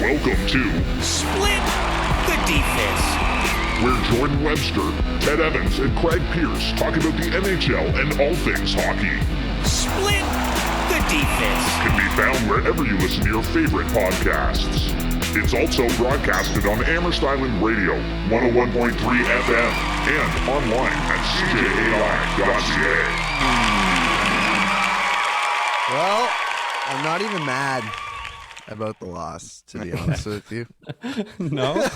Welcome to Split the Defense, where Jordan Webster, Ted Evans, and Craig Pearce talk about the NHL and all things hockey. Split the Defense Can be found wherever you listen to your favorite podcasts. It's also broadcasted on Amherst Island Radio, 101.3 FM, and online at CJAI.CA. Well, I'm not even mad about the loss, to be honest with you. No,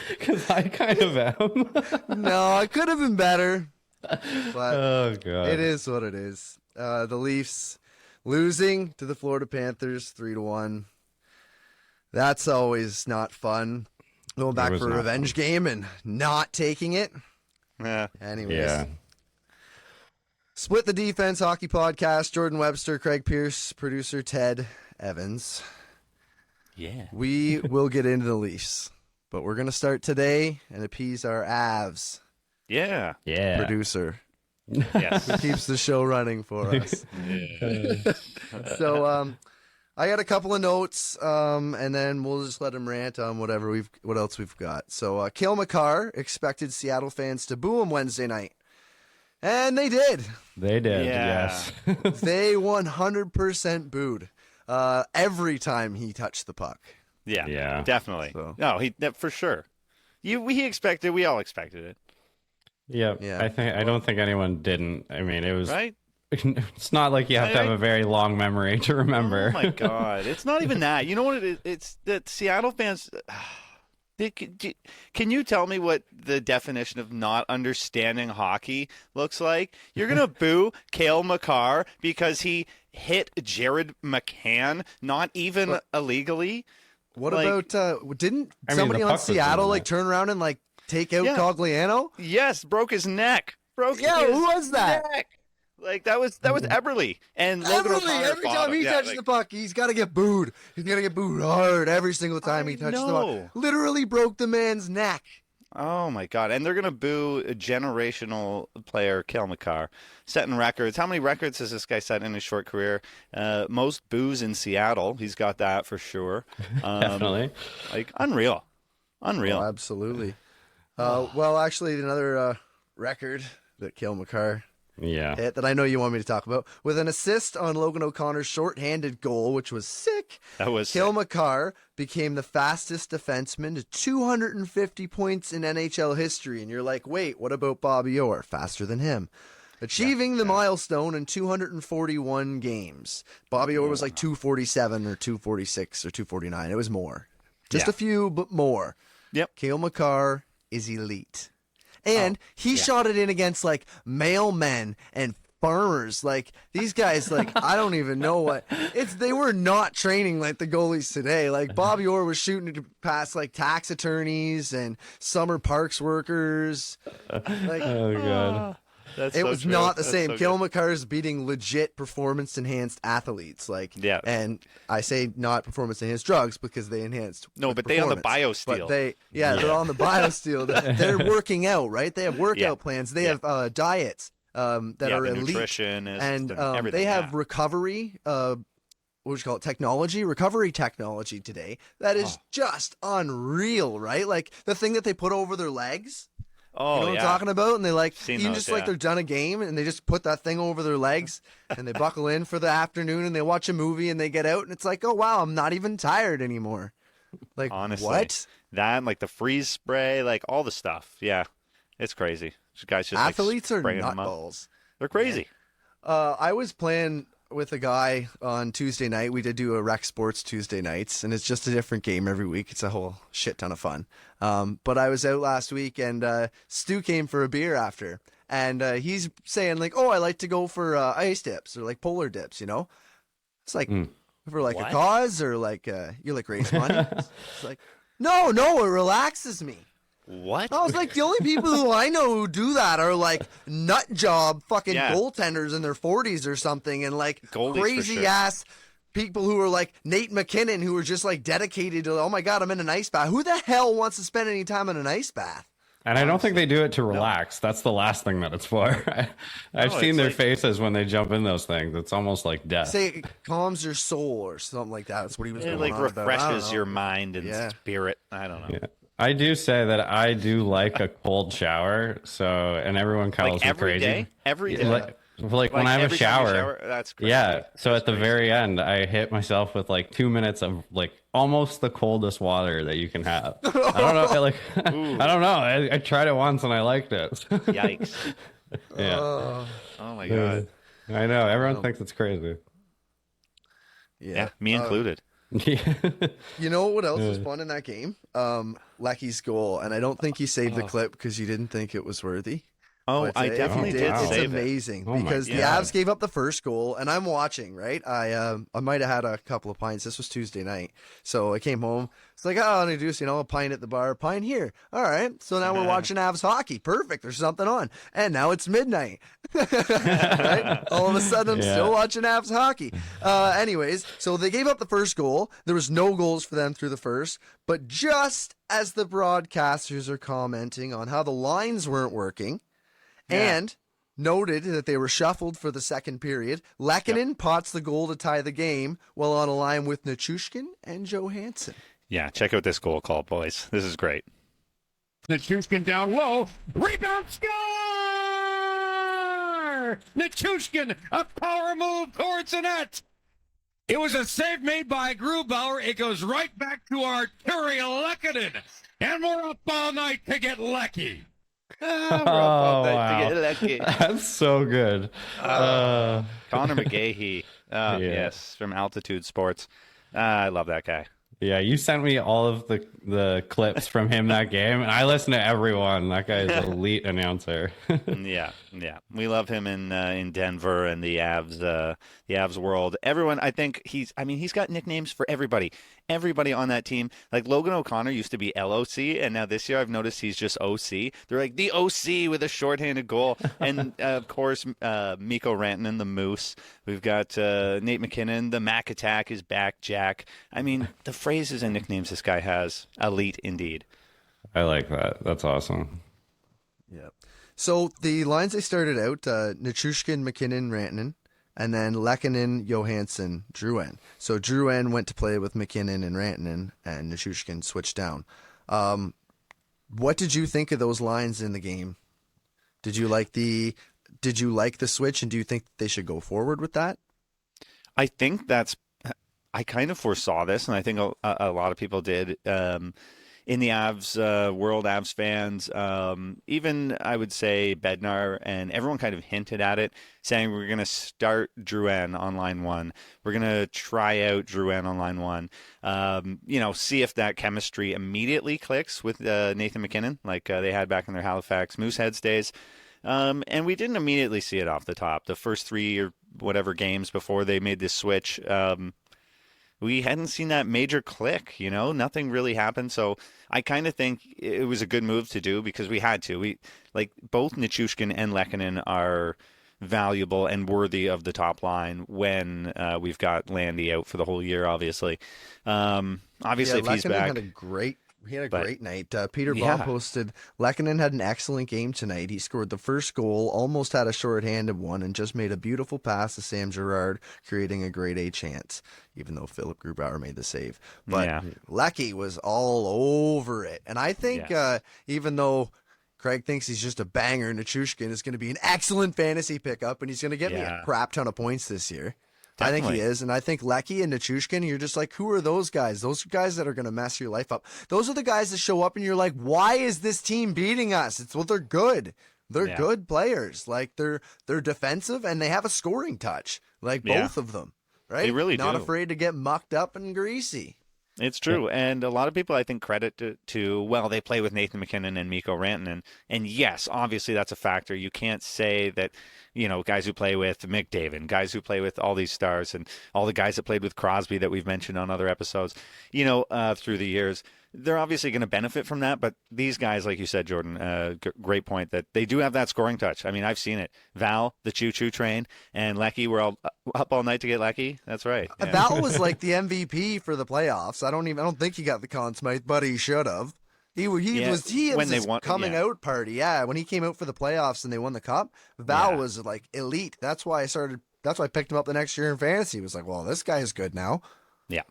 because I kind of am. No, I could have been better, but Oh god, it is what it is. The Leafs losing to the Florida Panthers 3-1. That's always not fun. Going back was for a not revenge game and not taking it. Yeah. Anyways. yeah. Split the Defense Hockey Podcast. Jordan Webster, Craig Pearce, producer Ted Evans. Yeah. We will get into the Leafs, but we're going to start today and appease our Avs Yeah. Yeah. producer Yes. who keeps the show running for us. So I got a couple of notes, and then we'll just let him rant on what else we've got. So Cale Makar expected Seattle fans to boo him Wednesday night, and they did. They did. Yeah. Yes. They 100% booed every time he touched the puck. Yeah. Yeah. Definitely. So- No, for sure. We all expected it, Yep. Yeah. I don't think anyone didn't. I mean, it was. right? It's not like you have to have a very long memory to remember. Oh my God. It's not even that. You know what it is? It's that Seattle fans. Can you tell me what the definition of not understanding hockey looks like? You're going to boo Cale Makar because he hit Jared McCann, not even illegally? What Like- about didn't I mean, somebody the on puck was Seattle doing like that. turn around and like take out Yeah. Cogliano? Yes, broke his neck. Yeah, his who was that? neck. Like that was Eberle and Logan Every O'Connor fought time him. he Yeah, touches like- the puck, he's got to get booed. He's got to get booed hard every single time he touches the know. puck. Literally broke the man's neck. Oh my God! And they're gonna boo a generational player, Cale Makar, setting records. How many records has this guy set in his short career? Most boos in Seattle. He's got that for sure. Definitely. Like unreal. Oh, absolutely. Well, actually, another record that Cale Makar Yeah. hit that I know you want me to talk about, with an assist on Logan O'Connor's shorthanded goal, which was sick. That was Cale sick. Makar became the fastest defenseman to 250 points in NHL history. And you're like, wait, what about Bobby Orr? Faster than him. Achieving the milestone in 241 games. Bobby Orr was like 247 or 246 or 249. It was more. Just Yeah. a few, but more. Yep. Cale Makar is elite. And he shot it in against like mailmen and farmers. Like these guys, like I don't even know what they were not training like the goalies today. Like Bobby Orr was shooting it past like tax attorneys and summer parks workers. Like Oh god. That's it so was true. not the That's same. so Cale good. Makar is beating legit performance enhanced athletes. Like Yeah. and I say not performance enhanced drugs because they enhanced. No, with but they on the performance. BioSteel. But they're on the BioSteel. They're working out, right? They have workout Yeah. plans. They have diets that Yeah, are the elite. nutritionist And everything. they have yeah. recovery, what would you call it? Recovery technology today. That is just unreal, right? Like the thing that they put over their legs. Oh You know what yeah. I'm talking about? And they like, Seen even those, just like yeah. they're done a game and they just put that thing over their legs and they buckle in for the afternoon and they watch a movie and they get out and it's like, oh wow, I'm not even tired anymore. Like, Honestly. what? That and like the freeze spray, like all the stuff. Yeah, it's crazy. These guys just Athletes like, are spraying them up. nutballs. They're crazy. I was playing with a guy on Tuesday night. We did do a Rec Sports Tuesday nights, and it's just a different game every week. It's a whole shit ton of fun. But I was out last week, and Stu came for a beer after, and he's saying like, "Oh, I like to go for ice dips or like polar dips." You know, it's like for like a cause or like you like raise money. It's like, no, it relaxes me. What? I was like, the only people who I know who do that are like nut job fucking Yeah. goaltenders in their 40s or something, and like Goalies for crazy sure. ass people who are like Nate McKinnon, who are just like dedicated to, oh my God, I'm in an ice bath. Who the hell wants to spend any time in an ice bath? And I don't think they do it to relax. That's the last thing that it's for. I've seen their faces when they jump in those things. It's almost like death. Say it calms your soul or something like that. That's what he was going It on about. refreshes your mind and spirit. I don't know. Yeah. I do say that I do like a cold shower. And everyone calls me crazy. Every day. Like when I have a shower, that's crazy. Yeah. So at the very end, I hit myself with like 2 minutes of like almost the coldest water that you can have. I don't know. I don't know. I tried it once and I liked it. Yikes. Yeah. Oh my God. I know. Everyone thinks it's crazy. Yeah, me included. You know what else was fun in that game? Lecky's goal, and I don't think you saved the clip because you didn't think it was worthy. Oh, But I if you definitely did It's save it. amazing Oh my because the God. Avs gave up the first goal, and I'm watching. Right, I might have had a couple of pints. This was Tuesday night, so I came home. It's like, oh, I'll introduce a pint at the bar, a pint here. All right, so now we're watching Avs hockey. Perfect. There's something on, and now it's midnight. Right? All of a sudden, I'm still watching Avs hockey. Anyways, so they gave up the first goal. There was no goals for them through the first, but just as the broadcasters are commenting on how the lines weren't working. And noted that they were shuffled for the second period. Lehkonen pots the goal to tie the game while on a line with Nichushkin and Johansson. Yeah, check out this goal call, boys. This is great. Nichushkin down low. Rebound score! Nichushkin, a power move towards the net. It was a save made by Grubauer. It goes right back to Arturi Lehkonen. And we're up all night to get lucky. Wow. That's so good. Connor McGahey. Yes, from Altitude Sports. I love that guy. Yeah, you sent me all of the clips from him that game, and I listen to everyone. That guy is an elite announcer. Yeah. We love him in Denver and the Avs world. Everyone, I think he's got nicknames for everybody. Everybody on that team. Like Logan O'Connor used to be LOC, and now this year I've noticed he's just OC. They're like the OC with a shorthanded goal. And of course, Mikko Rantanen, the Moose. We've got Nate McKinnon, the Mac Attack is back, Jack. I mean, the phrases and nicknames this guy has, elite indeed. I like that. That's awesome. Yeah. So the lines they started out, Nichushkin, McKinnon, Rantanen, and then Lehkonen, Johansson, Drouin. So Drouin went to play with McKinnon and Rantanen, and Nichushkin switched down. What did you think of those lines in the game? Did you like the switch, and do you think they should go forward with that? I think I kind of foresaw this, and I think a lot of people did. In the Avs world, Avs fans, even I would say Bednar and everyone kind of hinted at it, saying we're going to start Drouin on line one. We're going to try out Drouin on line one. See if that chemistry immediately clicks with Nathan McKinnon, like they had back in their Halifax Mooseheads days. And we didn't immediately see it off the top. The first 3 or whatever games before they made this switch, we hadn't seen that major click, nothing really happened. So I kind of think it was a good move to do because we had to. Both Nichushkin and Lehkonen are valuable and worthy of the top line when we've got Landy out for the whole year, obviously. If he's back. He had a great night. Peter Baum posted, Lehkonen had an excellent game tonight. He scored the first goal, almost had a shorthanded one, and just made a beautiful pass to Sam Girard, creating a grade A chance, even though Philip Grubauer made the save. But Lecky was all over it. And I think even though Craig thinks he's just a banger, Nichushkin is going to be an excellent fantasy pickup, and he's going to get me a crap ton of points this year. Definitely. I think he is, and I think Lecky and Nichushkin, you're just like, who are those guys? Those are guys that are going to mess your life up. Those are the guys that show up and you're like, why is this team beating us? They're good. They're good players. Like they're defensive and they have a scoring touch. Like both of them, right? They really Not do. afraid to get mucked up and greasy. It's true. And a lot of people, I think, credit to they play with Nathan McKinnon and Mikko Rantanen. And yes, obviously that's a factor. You can't say that, guys who play with McDavid, guys who play with all these stars and all the guys that played with Crosby that we've mentioned on other episodes, through the years, they're obviously going to benefit from that. But these guys, like you said, Jordan, great point, that they do have that scoring touch. I mean, I've seen it. Val, the choo-choo train, and Lecky were all up all night to get Lecky. That's right. Yeah. Val was like the MVP for the playoffs. I don't think he got the Conn Smythe, but he should have. He Yeah, was when they his won- coming yeah. out party. Yeah, when he came out for the playoffs and they won the cup, Val Yeah. was like elite. That's why I picked him up the next year in fantasy. It was like, well, this guy is good now. Yeah.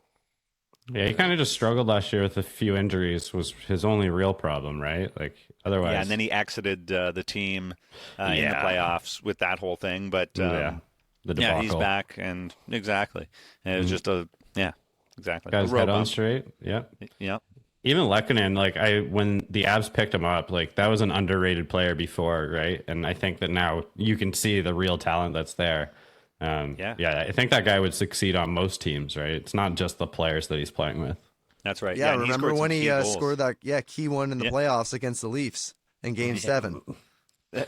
Yeah, he kind of just struggled last year with a few injuries. Was his only real problem, right? Like otherwise, Yeah, and then he exited the team in the Yeah. playoffs with that whole thing. But the debacle. yeah, he's back, and exactly. And it was just exactly. Guys A road head on bump. straight. Yeah. Yeah. Even Lehkonen, like when the Avs picked him up, like that was an underrated player before, right? And I think that now you can see the real talent that's there. Yeah, I think that guy would succeed on most teams, right? It's not just the players that he's playing with. That's right. Yeah, and he remember scored some when he key goals. scored that key one in the Yeah. playoffs against the Leafs in Game 7? Yeah,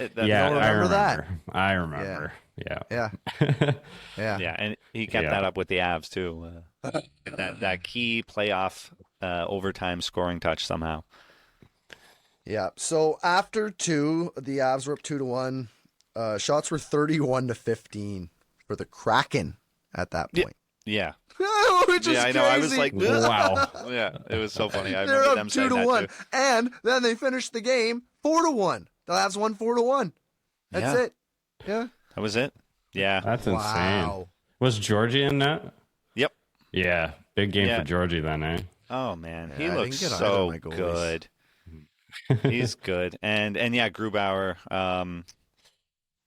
don't remember that. I remember. Yeah. Yeah, yeah. Yeah, and he kept Yeah. that up with the Avs too. That key playoff overtime scoring touch somehow. Yeah. So after 2, the Avs were up 2-1. Shots were 31-15 for the Kraken at that point. Yeah, Which is yeah, I know. I was crazy. like, Wow. yeah, it was so funny. I They're remember up them saying 2-1, that too. and then they finished the game 4-1. The Avs won 4-1. That's Yeah. it. Yeah. That was it. Yeah. That's insane. Wow. Was Georgie in that? Yep. Yeah. Big game Yeah. for Georgie then, eh? Oh man, he Yeah, I looks didn't get either so of my goalies. good. He's good, and yeah, Grubauer.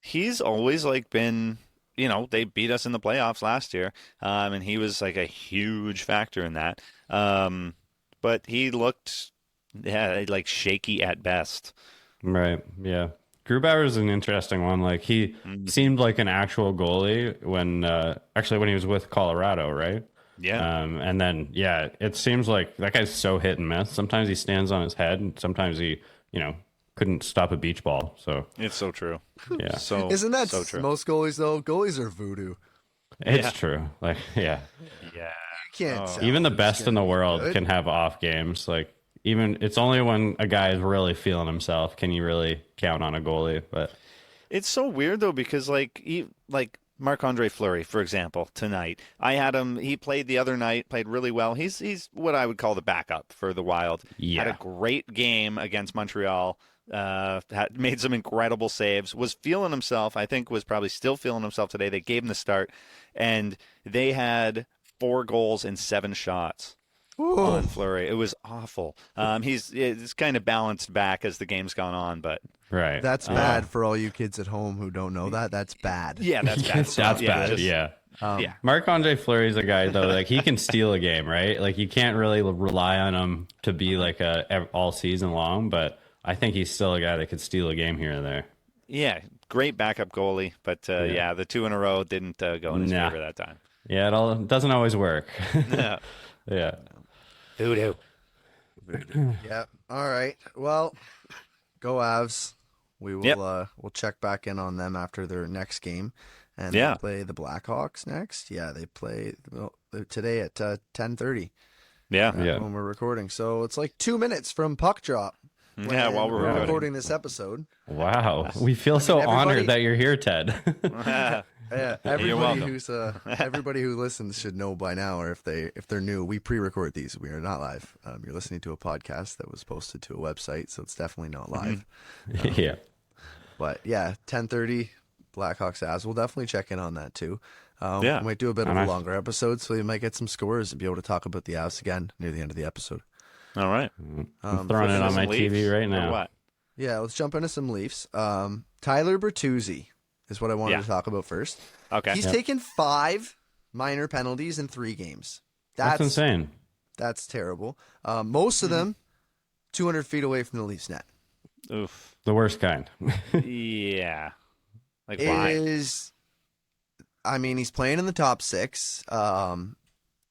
He's always like been. You know, they beat us in the playoffs last year, and he was like a huge factor in that. But he looked, like shaky at best. Right. Yeah. Grubauer is an interesting one. Like he seemed like an actual goalie when he was with Colorado, right? Yeah. And then it seems like that guy's so hit and miss. Sometimes he stands on his head, and sometimes he, couldn't stop a beach ball. So It's so true. yeah, So Isn't that so true? most goalies though? Goalies are voodoo. it's true. Like Yeah. You can't. tell even the who's best in gonna the be world good. can have off games. Like even it's only when a guy is really feeling himself can you really count on a goalie. But It's so weird though because like Marc-Andre Fleury, for example, tonight I had him. He played the other night, played really well. He's what I would call the backup for the Wild. Yeah. Had a great game against Montreal. Made some incredible saves. Was feeling himself. I think was probably still feeling himself today. They gave him the start, and they had 4 goals and 7 shots on Fleury. It was awful. It's kind of balanced back as the game's gone on, but right, That's bad for all you kids at home who don't know that. That's bad. yeah, that's bad. Yes, that's bad. just- Yeah. yeah. Marc-Andre Fleury's a guy though, like he can steal a game, right? Like you can't really rely on him to be like all season long, but I think he's still a guy that could steal a game here and there. Yeah, great backup goalie, but the 2 in a row didn't go in his Nah. favor that time. Yeah, it doesn't always work. Yeah. Yeah. Voodoo. Yeah. All right. Well, go Avs. We will. Yep. We'll check back in on them after their next game, and Yeah. they play the Blackhawks next. Yeah, they play today at 10:30 Yeah. Yeah. when we're recording. So it's like 2 minutes from puck drop. Yeah, while we're recording this episode. Wow. We feel so everybody- honored that you're here, Ted. Yeah, welcome. everybody who listens should know by now, or if they're new, we pre-record these. We are not live. You're listening to a podcast that was posted to a website, so it's definitely not live. Yeah. But yeah, 10:30 Blackhawks Avs. We'll definitely check in on that too. Yeah. We might do a bit of And a I- longer episode, so we might get some scores and be able to talk about the Avs again near the end of the episode. All right. I'm throwing it on my TV right Or now. what? Yeah, let's jump into some Leafs. Tyler Bertuzzi is what I wanted Yeah. to talk about first. Okay. He's taken 5 minor penalties in 3 games. That's insane. That's terrible. Most of them 200 feet away from the Leafs net. Oof. The worst kind. Yeah. Like why? He's playing in the top 6.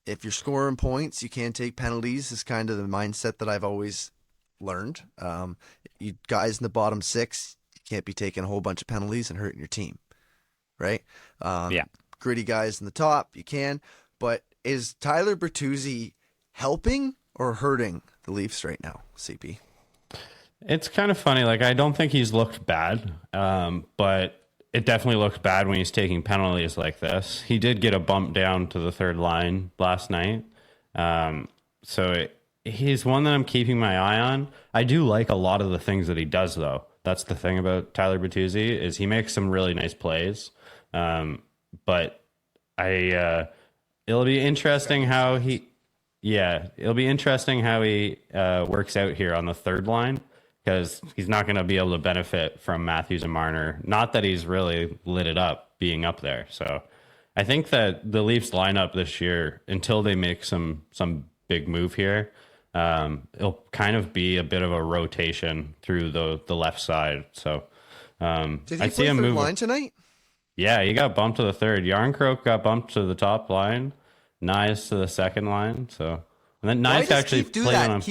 If you're scoring points, you can't take penalties is kind of the mindset that I've always learned. You guys in the bottom 6, you can't be taking a whole bunch of penalties and hurting your team, right? Yeah. Gritty guys in the top, you can. But is Tyler Bertuzzi helping or hurting the Leafs right now, CP? It's kind of funny. Like, I don't think he's looked bad, but it definitely looked bad when he's taking penalties like this. He did get a bump down to the third line last night. So he's one that I'm keeping my eye on. I do like a lot of the things that he does, though. That's the thing about Tyler Bertuzzi is he makes some really nice plays. But it'll be interesting how it'll be interesting how he works out here on the third line because he's not going to be able to benefit from Matthews and Marner. Not that he's really lit it up being up there. So I think that the Leafs lineup this year, until they make some big move here, it'll kind of be a bit of a rotation through the left side. So did he play third line tonight? Yeah, he got bumped to the third. Yarncroke got bumped to the top line. Nyes to the second line. So and then Nyes actually Keith do that?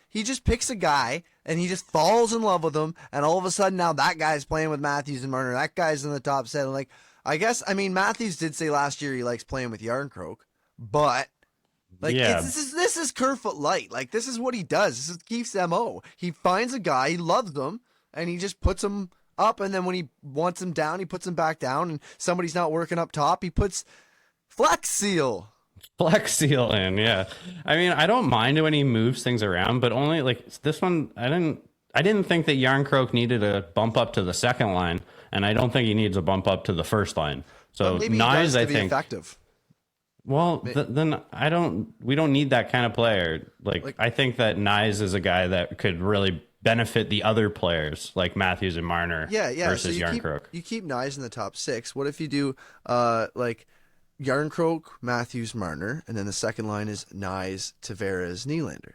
He just picks a guy and he just falls in love with him, and all of a sudden now that guy's playing with Matthews and Marner. That guy's in the top set. Like Matthews did say last year he likes playing with Yarncroke, but this is Kerfoot light. Like this is what he does. This is Keith's MO. He finds a guy, he loves them, and he just puts him up, and then when he wants him down, he puts him back down, and somebody's not working up top, he puts Flex Seal in. Yeah, I mean, I don't mind when he moves things around, but only like this one, I didn't think that Yarncroke needed a bump up to the second line, and I don't think he needs a bump up to the first line. So Nyes, I think, effective. Well, then we don't need that kind of player. Like I think that Nyes is a guy that could really benefit the other players like Matthews and Marner versus Yarncroke. You keep Nyes in the top six. What if you do like Yarncroke, Matthews, Marner, and then the second line is Nyes, Tavares, Nylander,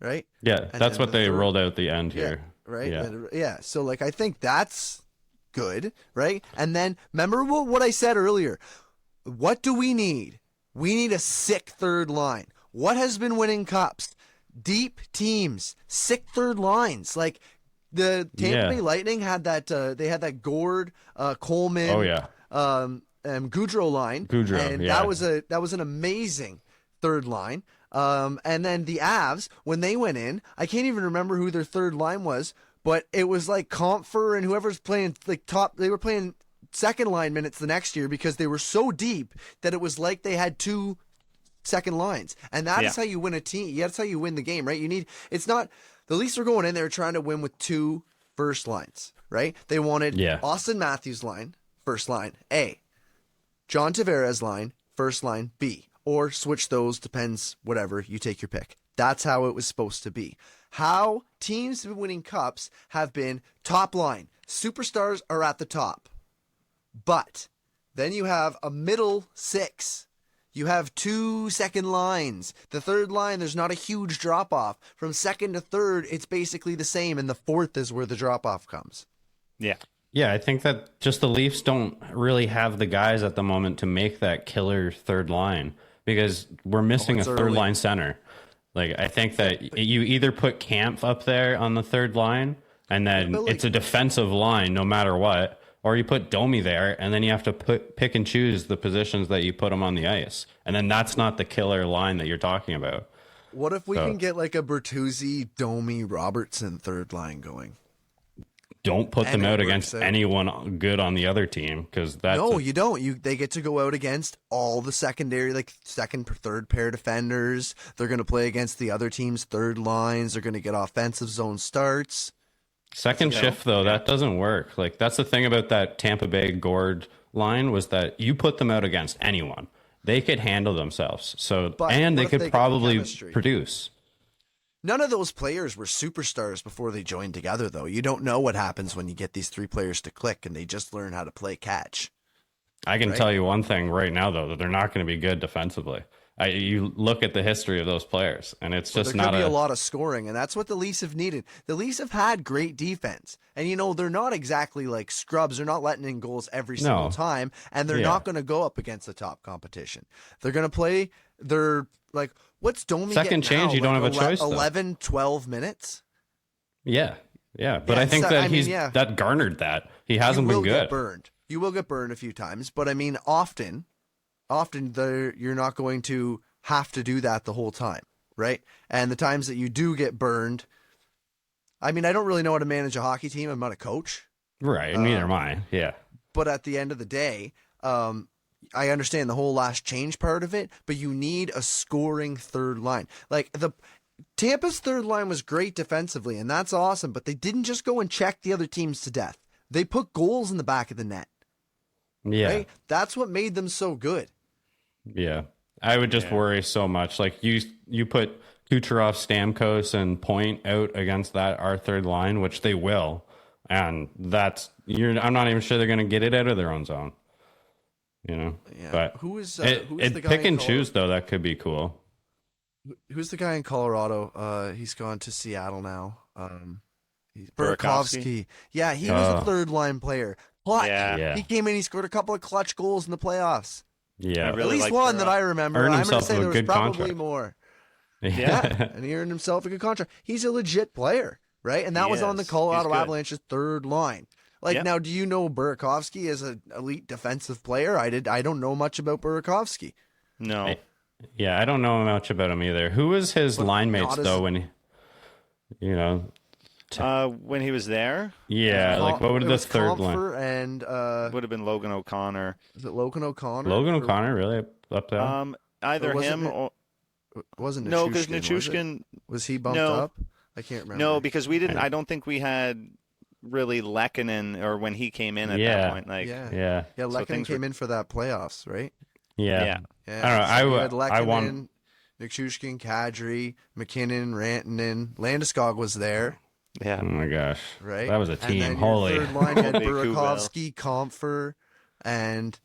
right? Yeah, and that's what they rolled out at the end here. Right? Yeah. So like I think that's good, right? And then remember what I said earlier. What do we need? We need a sick third line. What has been winning cups? Deep teams, sick third lines. Like the Tampa Bay Lightning had that. They had that Gord, Coleman, Goudreau line, and that was an amazing third line. And then the Avs, when they went in, I can't even remember who their third line was, but it was like Compher and whoever's playing like top. They were playing second line minutes the next year because they were so deep that it was like they had two second lines, and that is how you win a team. That's how you win the game, right? It's not the Leafs are going in there trying to win with two first lines, right? They wanted Austin Matthews line, first line A, John Tavares line, first line B, or switch those, depends, whatever, you take your pick. That's how it was supposed to be. How teams have been winning cups have been top line. Superstars are at the top. But then you have a middle six. You have two second lines. The third line, there's not a huge drop-off. From second to third, it's basically the same, and the fourth is where the drop-off comes. Yeah. Yeah, I think that just the Leafs don't really have the guys at the moment to make that killer third line because we're missing a third line center. Like, I think that you either put Kampf up there on the third line, and then it's a defensive line no matter what, or you put Domi there, and then you have to pick and choose the positions that you put him on the ice. And then that's not the killer line that you're talking about. What if we can get like a Bertuzzi, Domi, Robertson third line going? Don't put them out against anyone good on the other team because that's... No, you don't. They get to go out against all the secondary, like second, third pair defenders. They're going to play against the other team's third lines. They're going to get offensive zone starts. Second shift, though, that doesn't work. Like, that's the thing about that Tampa Bay Gord line was that you put them out against anyone. They could handle themselves. And they could probably produce. None of those players were superstars before they joined together, though. You don't know what happens when you get these three players to click and they just learn how to play catch. I can tell you one thing right now, though, that they're not going to be good defensively. You look at the history of those players, and it's just not a lot of scoring, and that's what the Leafs have needed. The Leafs have had great defense, and they're not exactly like scrubs. They're not letting in goals every single time, and they're not going to go up against the top competition. They're going to play. They're like, what's Domi second change? You don't have a choice. 11, 12 minutes. Yeah, but I think that that garnered that. He hasn't been good. You will get burned a few times, but I mean, often you're not going to have to do that the whole time, right? And the times that you do get burned, I mean, I don't really know how to manage a hockey team. I'm not a coach. Right, neither am I, yeah. But at the end of the day, I understand the whole last change part of it, but you need a scoring third line. Like, Tampa's third line was great defensively, and that's awesome, but they didn't just go and check the other teams to death. They put goals in the back of the net. Yeah. Right? That's what made them so good. Yeah. I would just worry so much. Like you put Kucherov, Stamkos, and Point out against our third line, which they will, and I'm not even sure they're going to get it out of their own zone. Yeah. But who is the guy pick and choose though? That could be cool. Who's the guy in Colorado? He's gone to Seattle now. Burakovsky. Yeah, he was a third line player. Clutch. Yeah. He came in. He scored a couple of clutch goals in the playoffs. Yeah, really at least one that I remember. Earned I'm going to himself say a there was good probably contract. more. Yeah, and he earned himself a good contract. He's a legit player, right? And that was on the Colorado Avalanche's third line. Now, do you know Burakovsky is an elite defensive player? I don't know much about Burakovsky. No. I don't know much about him either. Who was his line mates though when when he was there? Yeah, what would the third line? And would have been Logan O'Connor. Is it Logan O'Connor? Logan O'Connor, really up there? Either him or wasn't Nichushkin, no, because Nichushkin was he bumped up? I can't remember. No, because we didn't. I don't think we had really Lehkonen or when he came in at that point. Lehkonen came in for that playoffs, right? Yeah. I don't know. So had Lehkonen, I want Nichushkin, Kadri, McKinnon, Rantanen, Landeskog was there. Yeah. Oh my gosh. Right. That was a team. And then Holy. your third line had Holy Burakovsky, Comfer, and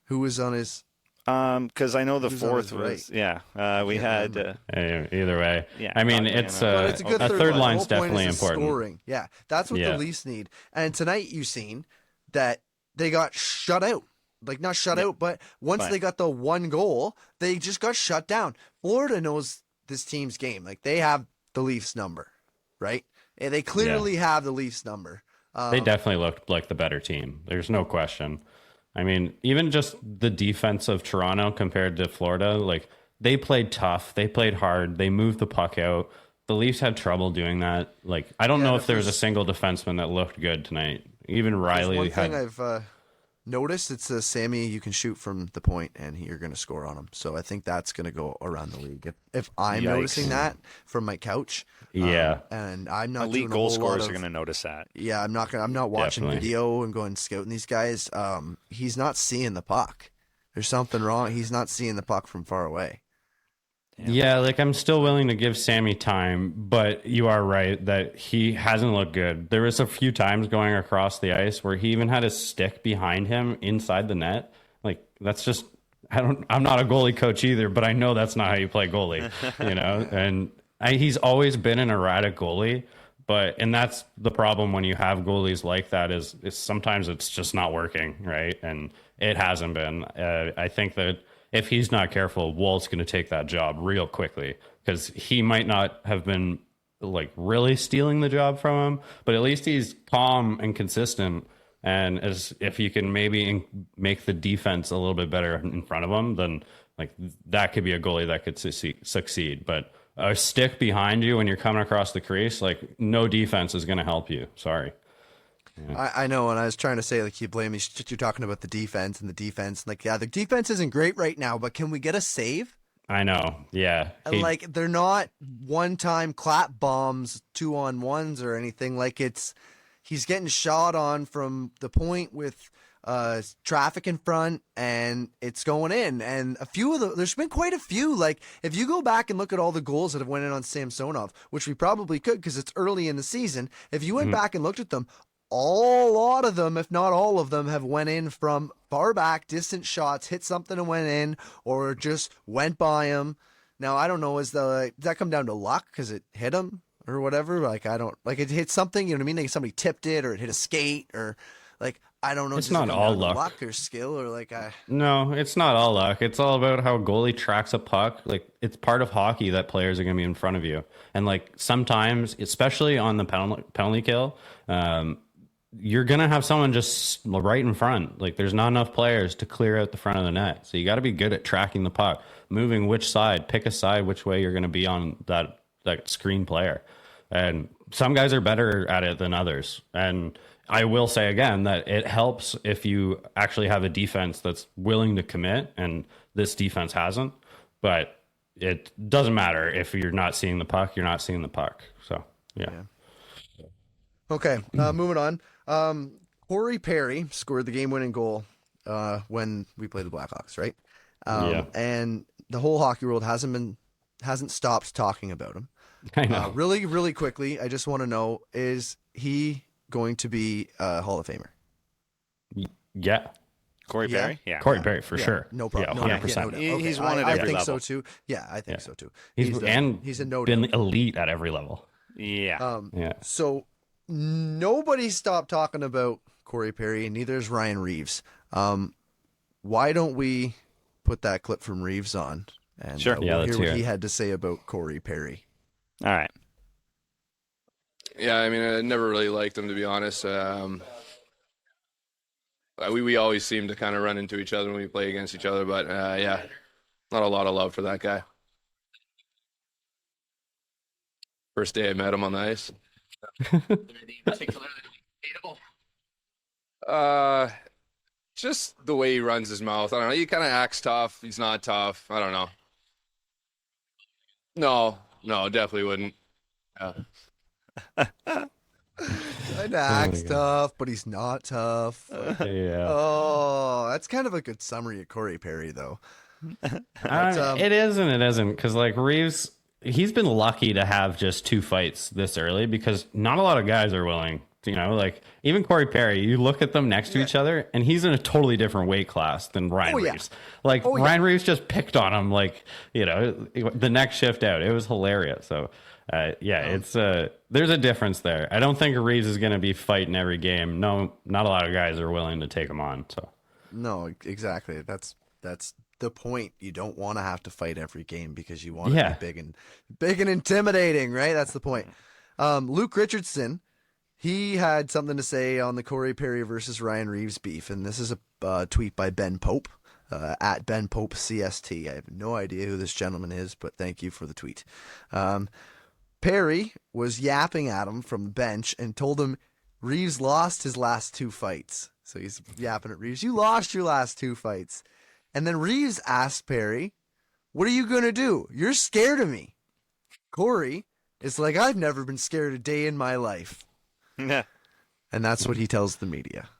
who was on his? Because I know the Who's fourth on his was we had either way. Yeah, I mean, it's a good third line. line's The whole point definitely is the important. Scoring. Yeah, that's what the Leafs need. And tonight you've seen that they got shut out. Like not shut out, but once they got the one goal, they just got shut down. Florida knows this team's game. Like they have the Leafs number, right? And they clearly have the Leafs number. They definitely looked like the better team. There's no question. I mean, even just the defense of Toronto compared to Florida, like they played tough, they played hard, they moved the puck out. The Leafs had trouble doing that. Like I don't know if there was a single defenseman that looked good tonight. Even Riley one had. thing I've noticed, it's Sammy. You can shoot from the point, and you're going to score on him. So I think that's going to go around the league. If I'm noticing that from my couch, and I'm not elite doing goal a whole lot scorers of, are going to notice that. Yeah, I'm not watching video and going scouting these guys. He's not seeing the puck. There's something wrong. He's not seeing the puck from far away. Yeah, like I'm still willing to give Sammy time, but you are right that he hasn't looked good. There was a few times going across the ice where he even had his stick behind him inside the net. Like that's just I'm not a goalie coach either, but I know that's not how you play goalie, And he's always been an erratic goalie, and that's the problem when you have goalies like that is sometimes it's just not working, right? And it hasn't been. I think that if he's not careful, Walt's going to take that job real quickly because he might not have been like really stealing the job from him, but at least he's calm and consistent. And as if you can maybe make the defense a little bit better in front of him, then like that could be a goalie that could succeed. But a stick behind you when you're coming across the crease, like no defense is going to help you. Sorry. Yeah. I know, and I was trying to say, like, you blame me. You're talking about the defense. Like, the defense isn't great right now, but can we get a save? I know, yeah. And they're not one-time clap bombs, 2-on-1s or anything. Like, he's getting shot on from the point with traffic in front, and it's going in. And there's been quite a few. Like, if you go back and look at all the goals that have went in on Samsonov, which we probably could because it's early in the season, if you went back and looked at them, a lot of them, if not all of them, have went in from far back, distant shots, hit something and went in, or just went by him. Now, I don't know, does that come down to luck because it hit him or whatever? Like, I don't, like it hit something, you know what I mean? Like somebody tipped it or it hit a skate or like, I don't know. It's not all luck or skill or like No, it's not all luck. It's all about how a goalie tracks a puck. Like it's part of hockey that players are going to be in front of you. And like sometimes, especially on the penalty kill, you're going to have someone just right in front. Like there's not enough players to clear out the front of the net. So you got to be good at tracking the puck, moving which side, pick a side, which way you're going to be on that screen player. And some guys are better at it than others. And I will say again that it helps if you actually have a defense that's willing to commit, and this defense hasn't. But it doesn't matter if you're not seeing the puck, you're not seeing the puck. So yeah. Okay, moving on. Corey Perry scored the game-winning goal when we played the Blackhawks, right? And the whole hockey world hasn't stopped talking about him. I know. Really, really quickly, I just want to know: is he going to be a Hall of Famer? Yeah. Corey Perry? Yeah. Corey Perry for sure. No problem. Yeah, 100%. He's won at I every think level. so too. Yeah, I think so too. He's a no been elite at every level. Yeah. So nobody stopped talking about Corey Perry, and neither is Ryan Reeves. Why don't we put that clip from Reeves on? And Sure. we'll hear what he had to say about Corey Perry. All right. Yeah, I mean, I never really liked him, to be honest. We always seem to kind of run into each other when we play against each other, but yeah, not a lot of love for that guy. First day I met him on the ice. Just the way he runs his mouth. I don't know. He kind of acts tough. He's not tough. I don't know. No, definitely wouldn't. Kind of acts tough, but he's not tough. Yeah. Oh, that's kind of a good summary of Corey Perry, though. It is and it isn't, because like Reeves, he's been lucky to have just 2 fights this early, because not a lot of guys are willing. Like even Corey Perry, you look at them next to each other, and he's in a totally different weight class than Ryan Reeves. Like Ryan Reeves just picked on him, like the next shift out. It was hilarious. So it's there's a difference there. I don't think Reeves is going to be fighting every game. No, not a lot of guys are willing to take him on. So no, exactly. That's the point. You don't want to have to fight every game because you want to be big and intimidating, right? That's the point. Luke Richardson, he had something to say on the Corey Perry versus Ryan Reeves beef, and this is a tweet by Ben Pope, at Ben Pope CST. I have no idea who this gentleman is, but thank you for the tweet. Perry was yapping at him from the bench and told him Reeves lost his last 2 fights. So he's yapping at Reeves. You lost your last 2 fights. And then Reeves asked Perry, what are you going to do? You're scared of me. Corey is like, I've never been scared a day in my life. Yeah. And that's what he tells the media.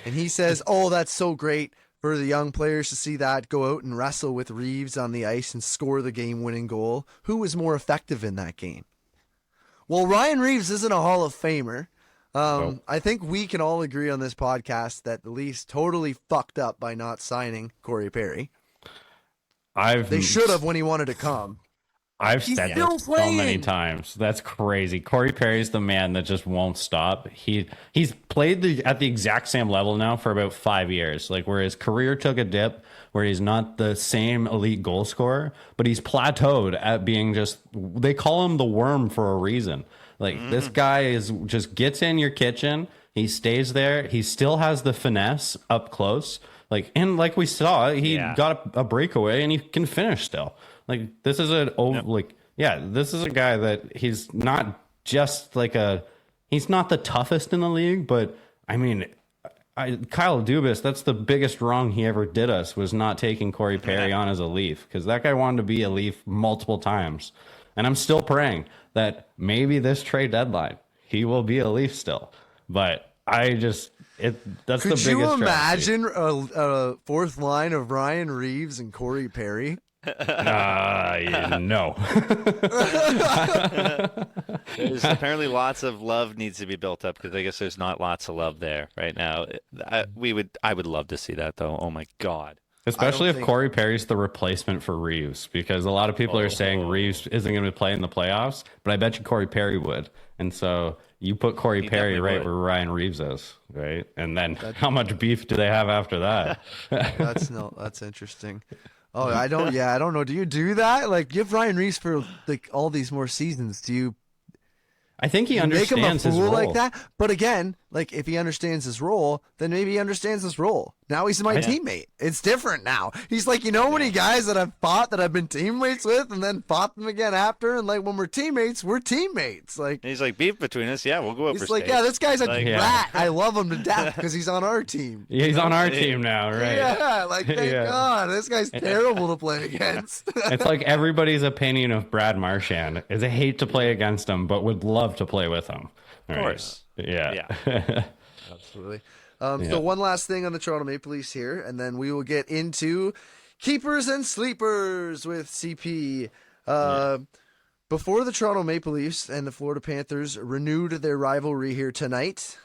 And he says, oh, that's so great for the young players to see that, go out and wrestle with Reeves on the ice and score the game-winning goal. Who was more effective in that game? Well, Ryan Reeves isn't a Hall of Famer. I think we can all agree on this podcast that the Leafs totally fucked up by not signing Corey Perry. They should have when he wanted to come. I've said this so many times. That's crazy. Corey Perry's the man that just won't stop. He's played at the exact same level now for about 5 years. Like where his career took a dip, where he's not the same elite goal scorer, but he's plateaued at being they call him the worm for a reason. Like this guy just gets in your kitchen. He stays there. He still has the finesse up close. And like we saw, he got a breakaway and he can finish still. Like this is this is a guy that he's not just he's not the toughest in the league, but I mean, Kyle Dubas, that's the biggest wrong he ever did us, was not taking Corey Perry on as a Leaf, because that guy wanted to be a Leaf multiple times. And I'm still praying that maybe this trade deadline, he will be a Leaf still. But that's the biggest Could you tragedy. imagine a 4th line of Ryan Reeves and Corey Perry? No. There's apparently lots of love needs to be built up, because I guess there's not lots of love there right now. I would love to see that though. Oh my God. Especially if Corey Perry's the replacement for Reeves, because a lot of people are saying Reeves isn't going to play in the playoffs, but I bet you Corey Perry would. And so you put Corey Perry right where Ryan Reeves is, right? And then how much beef do they have after that? That's interesting. Oh, I don't know. Do you do that? Like, give Ryan Reeves for all these more seasons. Do you? I think he make him a understands his fool role. like that. But again, like if he understands his role, then maybe he understands his role. Now he's my teammate. It's different now. He's like, you know, how many guys that I've fought that I've been teammates with, and then fought them again after, and like when we're teammates. Like he's like, beef between us. Yeah, we'll go up. He's like, yeah, this guy's a rat. I love him to death because he's on our team. Yeah, he's on our team now, right? Yeah, like thank God, this guy's terrible to play against. It's like everybody's opinion of Brad Marchand is I hate to play against him, but would love to play with him. Of course. Yeah. Absolutely. So one last thing on the Toronto Maple Leafs here, and then we will get into keepers and sleepers with CP. Before the Toronto Maple Leafs and the Florida Panthers renewed their rivalry here tonight,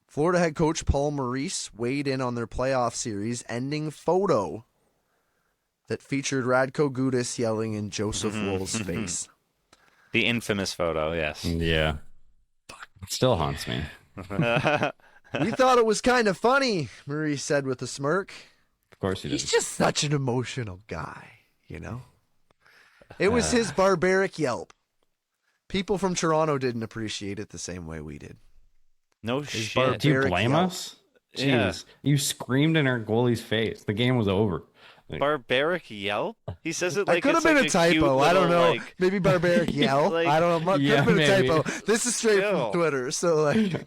Florida head coach Paul Maurice weighed in on their playoff series ending photo that featured Radko Gudas yelling in Joseph Wool's face. The infamous photo, yes. Yeah. It still haunts me. We thought it was kind of funny, Maurice said with a smirk. Of course he did. He's just such an emotional guy, you know? It was his barbaric yelp. People from Toronto didn't appreciate it the same way we did. No shit. Do you blame us? Jeez. Yeah. You screamed in our goalie's face. The game was over. Barbaric yelp? He says it like it could have it's been like a typo. cute I don't little, know. like- Maybe barbaric yell. Like- I don't know. Could have been a typo. This is straight from Twitter. So like,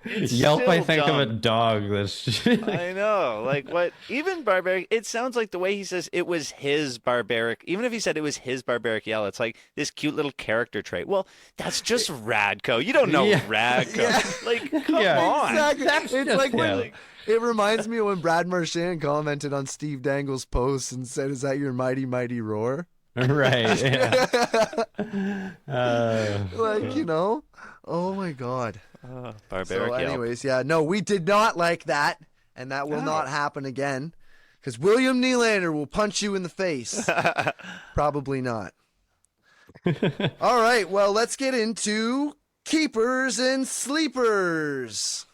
Yelp, I still think dumb. of a dog that's I know. Like what? Even barbaric. It sounds like the way he says it was his barbaric. Even if he said it was his barbaric yell, it's like this cute little character trait. Well, that's just Radko. You don't know Radko. Yeah. Like, come on. exactly. It's just like when, him. it reminds me of when Brad Marchand commented on Steve Dangle's post and said, "Is that your mighty mighty roar?" right. Yeah. Like, you know. Oh my God. Barbaric So, yelp. anyways, no, we did not like that, and that will not happen again, because William Nylander will punch you in the face. Probably not. All right, well, let's get into keepers and sleepers.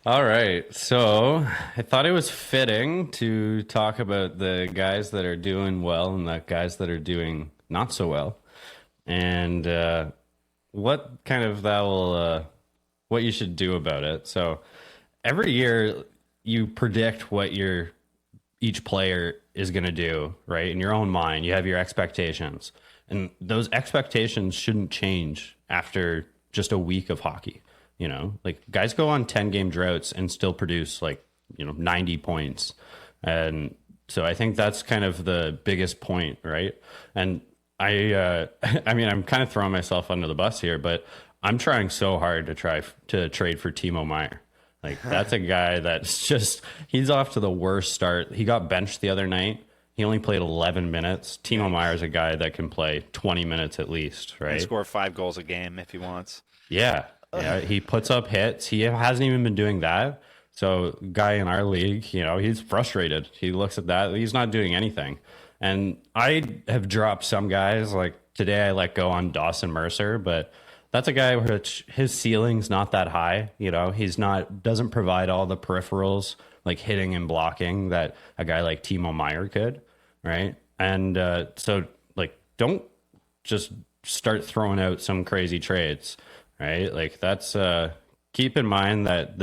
All right. So I thought it was fitting to talk about the guys that are doing well and the guys that are doing not so well. And what kind of that will, what you should do about it. So every year you predict what each player is going to do, right? In your own mind, you have your expectations. And those expectations shouldn't change after just a week of hockey. You know, like guys go on 10-game droughts and still produce 90 points. And so I think that's kind of the biggest point, right? And I mean, I'm kind of throwing myself under the bus here, but I'm trying so hard to trade for Timo Meier. Like that's a guy that's he's off to the worst start. He got benched the other night. He only played 11 minutes. Timo Meier's a guy that can play 20 minutes at least, right? And score 5 goals a game if he wants. Yeah. Yeah, he puts up hits. He hasn't even been doing that. So, guy in our league, he's frustrated. He looks at that. He's not doing anything. And I have dropped some guys. Like today, I let go on Dawson Mercer, but that's a guy which his ceiling's not that high. He's doesn't provide all the peripherals like hitting and blocking that a guy like Timo Meier could, right? And so, don't just start throwing out some crazy trades. Right? Like that's keep in mind that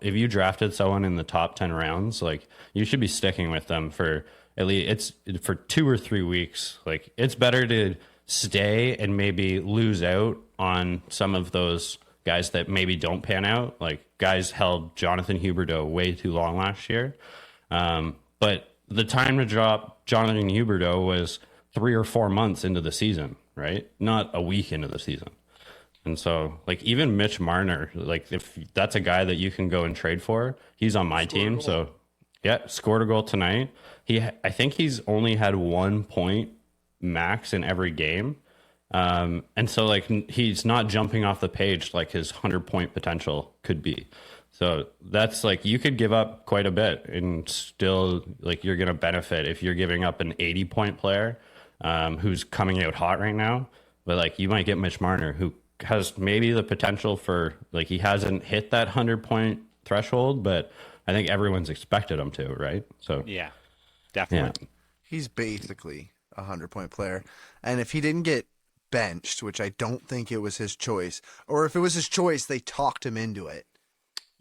if you drafted someone in the top 10 rounds, like you should be sticking with them for at least for 2 or 3 weeks. Like it's better to stay and maybe lose out on some of those guys that maybe don't pan out. Like guys held Jonathan Huberdeau way too long last year. But the time to drop Jonathan Huberdeau was 3 or 4 months into the season, right? Not a week into the season. And so, even Mitch Marner, if that's a guy that you can go and trade for, he's on my team. So, yeah, scored a goal tonight. I think he's only had 1 point max in every game. And so, he's not jumping off the page like his 100-point potential could be. So that's you could give up quite a bit and still you're going to benefit if you're giving up an 80-point player who's coming out hot right now. But you might get Mitch Marner, who has maybe the potential for he hasn't hit that 100-point threshold, but I think everyone's expected him to, right? So yeah, definitely. He's basically a 100-point player, and if he didn't get benched, which I don't think it was his choice. Or if it was his choice, they talked him into it.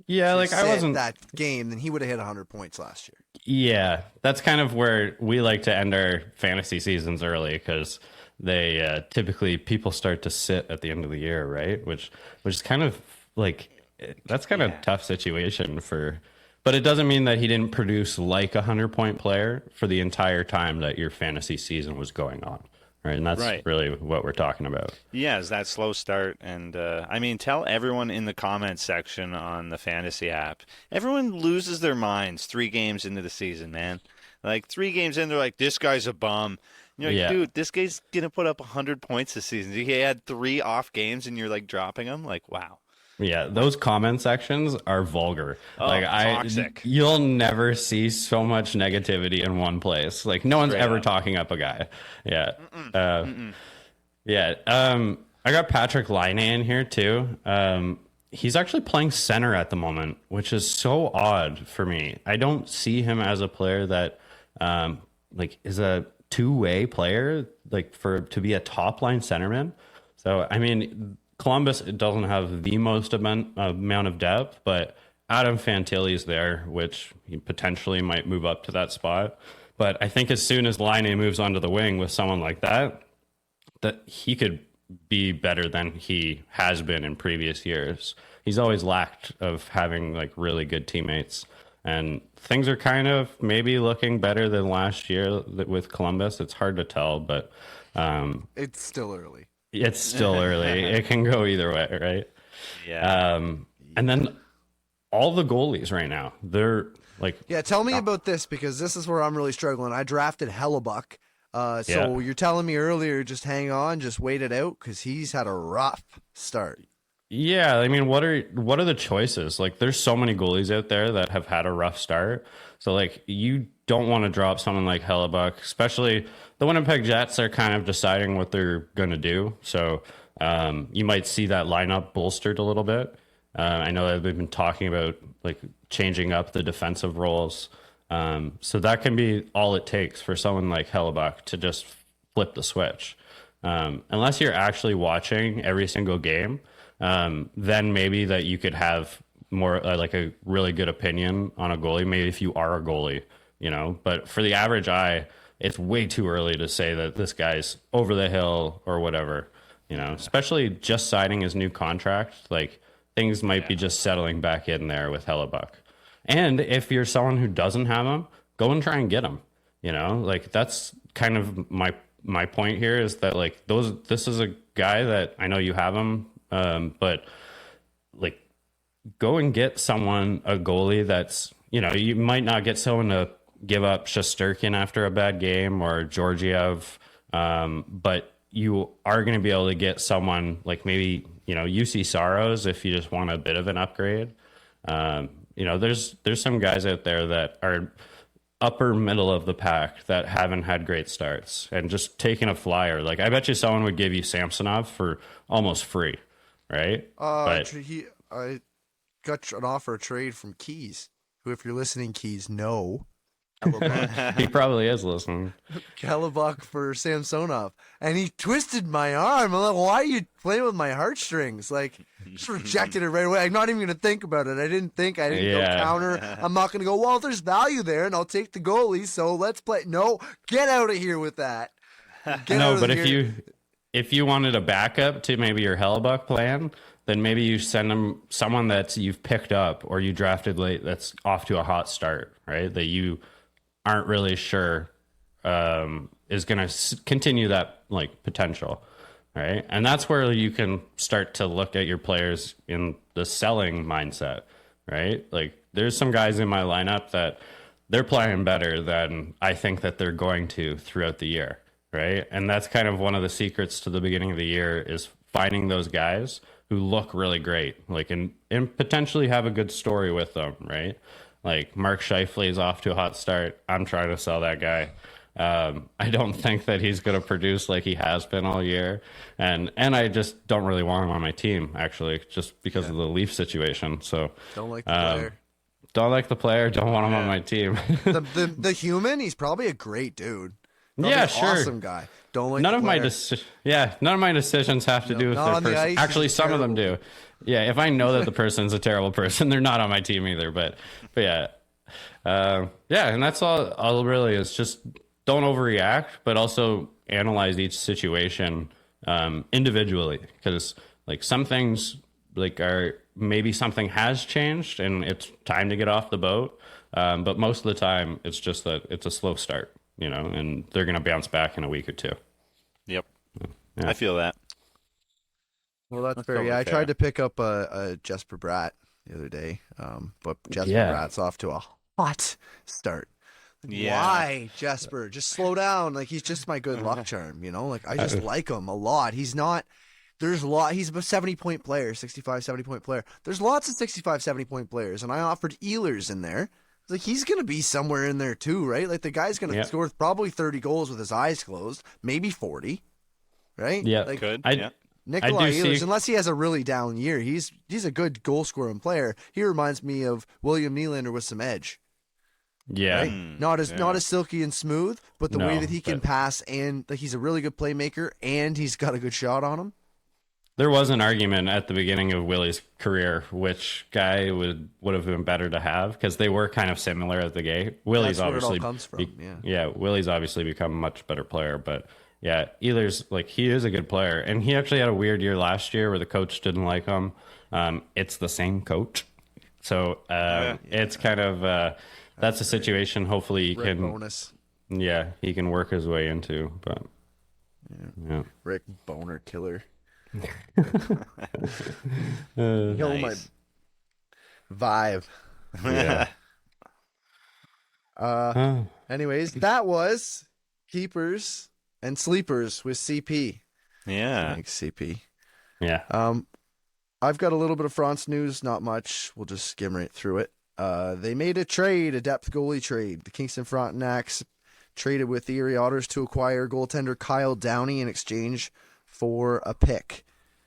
Yeah, like I wasn't that game, then he would have hit 100 points last year. Yeah, that's kind of where we like to end our fantasy seasons early, because they typically people start to sit at the end of the year, right? Which is kind of like that's kind of a tough situation for. But it doesn't mean that he didn't produce like 100-point player for the entire time that your fantasy season was going on. Right, and that's really what we're talking about. Yeah, is that slow start. And, I mean, tell everyone in the comments section on the fantasy app, everyone loses their minds 3 games into the season, man. Like, 3 games in, they're like, this guy's a bum. And you're like, dude, this guy's going to put up 100 points this season. He had 3 off games, and you're, like, dropping him? Like, wow. Yeah, those comment sections are vulgar. Oh, like toxic. You'll never see so much negativity in one place. Like no one's ever talking up a guy. Yeah. I got Patrick Laine in here too. He's actually playing center at the moment, which is so odd for me. I don't see him as a player that like is a two-way player, like to be a top line centerman. So I mean, Columbus doesn't have the most amount of depth, but Adam Fantilli's there, which he potentially might move up to that spot. But I think as soon as Laine moves onto the wing with someone like that he could be better than he has been in previous years. He's always lacked of having like really good teammates. And things are kind of maybe looking better than last year with Columbus. It's hard to tell, but it's still early. It's still early. It can go either way, right? Yeah. And then all the goalies right now, they're like... Yeah, tell me about this, because this is where I'm really struggling. I drafted Hellebuck. So you're telling me earlier, just hang on, just wait it out, because he's had a rough start. Yeah, I mean, what are the choices? Like, there's so many goalies out there that have had a rough start. So, like, you don't want to drop someone like Hellebuck, especially the Winnipeg Jets are kind of deciding what they're going to do. So, you might see that lineup bolstered a little bit. I know that they've been talking about, like, changing up the defensive roles. So that can be all it takes for someone like Hellebuck to just flip the switch. Unless you're actually watching every single game, then maybe that you could have more like a really good opinion on a goalie, maybe if you are a goalie, you know. But for the average eye, it's way too early to say that this guy's over the hill or whatever, you know, especially just signing his new contract. Like, things might be just settling back in there with Hellebuck. And if you're someone who doesn't have him, go and try and get him, you know. Like, that's kind of my point here, is that, like, this is a guy that I know you have him, but like, go and get someone, a goalie that's, you know, you might not get someone to give up Shesterkin after a bad game or Georgiev, but you are going to be able to get someone like maybe, you know, UC Saros if you just want a bit of an upgrade. You know, there's some guys out there that are upper middle of the pack that haven't had great starts and just taking a flyer. Like, I bet you someone would give you Samsonov for almost free, right? I got an offer of trade from Keys, who, if you're listening, Keys, no. He probably is listening. Hellebuck for Samsonov, and he twisted my arm. I'm like, why are you playing with my heartstrings? Like, just rejected it right away. I'm not even going to think about it. I didn't go counter. I'm not going to go, well, there's value there, and I'll take the goalie, so let's play. No, get out of here with that. No, but if you wanted a backup to maybe your Hellebuck plan, then maybe you send them someone that you've picked up or you drafted late that's off to a hot start, right? That you aren't really sure is going to continue that, like, potential, right? And that's where you can start to look at your players in the selling mindset, right? Like, there's some guys in my lineup that they're playing better than I think that they're going to throughout the year, right? And that's kind of one of the secrets to the beginning of the year, is finding those guys who look really great, like, and potentially have a good story with them, right? Like, Mark Scheifele is off to a hot start. I'm trying to sell that guy. I don't think that he's going to produce like he has been all year. And I just don't really want him on my team, actually, just because of the Leaf situation. So don't like the player. Don't like the player. Don't want him on my team. the human, he's probably a great dude. Yeah, sure. Awesome guy. Don't like none the of my player. none of my decisions have to do with not their on the person. ice, Actually, he's some of them terrible. do. Yeah, if I know that the person's a terrible person, they're not on my team either. But yeah, yeah, and that's all really is just don't overreact, but also analyze each situation individually, because like some things like are maybe something has changed and it's time to get off the boat. But most of the time, it's just that it's a slow start, and they're going to bounce back in a week or two. Yep. Yeah. I feel that. Well, that's fair. totally Yeah, I fair. tried to pick up a Jesper Bratt the other day, but Jesper Bratt's off to a hot start. Yeah. Why, Jesper? Just slow down. Like, he's just my good luck charm, Like, I just like him a lot. He's not... He's a 70-point player, 65, 70-point player. There's lots of 65, 70-point players, and I offered Ehlers in there. Like, he's going to be somewhere in there too, right? Like, the guy's going to score probably 30 goals with his eyes closed, maybe 40, right? Yeah, like, yeah. Nikolai I do Ehlers, see- unless he has a really down year, he's a good goal-scoring player. He reminds me of William Nylander with some edge. Yeah. Right? Not as silky and smooth, but the way No, that he can pass, and like, he's a really good playmaker, and he's got a good shot on him. There was an argument at the beginning of Willie's career, which guy would have been better to have, because they were kind of similar at the gate. Willie's That's where it all obviously comes from, yeah. Willie's obviously become a much better player, but yeah, Ehlers, like, he is a good player, and he actually had a weird year last year where the coach didn't like him. It's the same coach, so it's kind of that's a situation. Hopefully, he Rick can Bonus. Yeah, he can work his way into, but yeah. Rick Boner Killer. Nice. My vibe. Yeah. Anyways, that was Keepers and Sleepers with CP. Yeah. Thanks, CP. Yeah. I've got a little bit of France news, not much. We'll just skim right through it. They made a depth goalie trade. The Kingston Frontenacs traded with the Erie Otters to acquire goaltender Kyle Downey in exchange for a pick.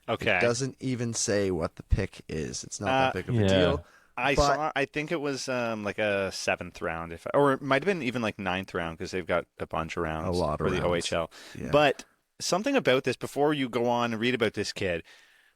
Okay. It doesn't even say what the pick is. It's not that big of a deal. I think it was like a 7th round, or it might have been even like 9th round, because they've got a bunch of rounds A lot of for the rounds. OHL. Yeah. But something about this, before you go on and read about this kid,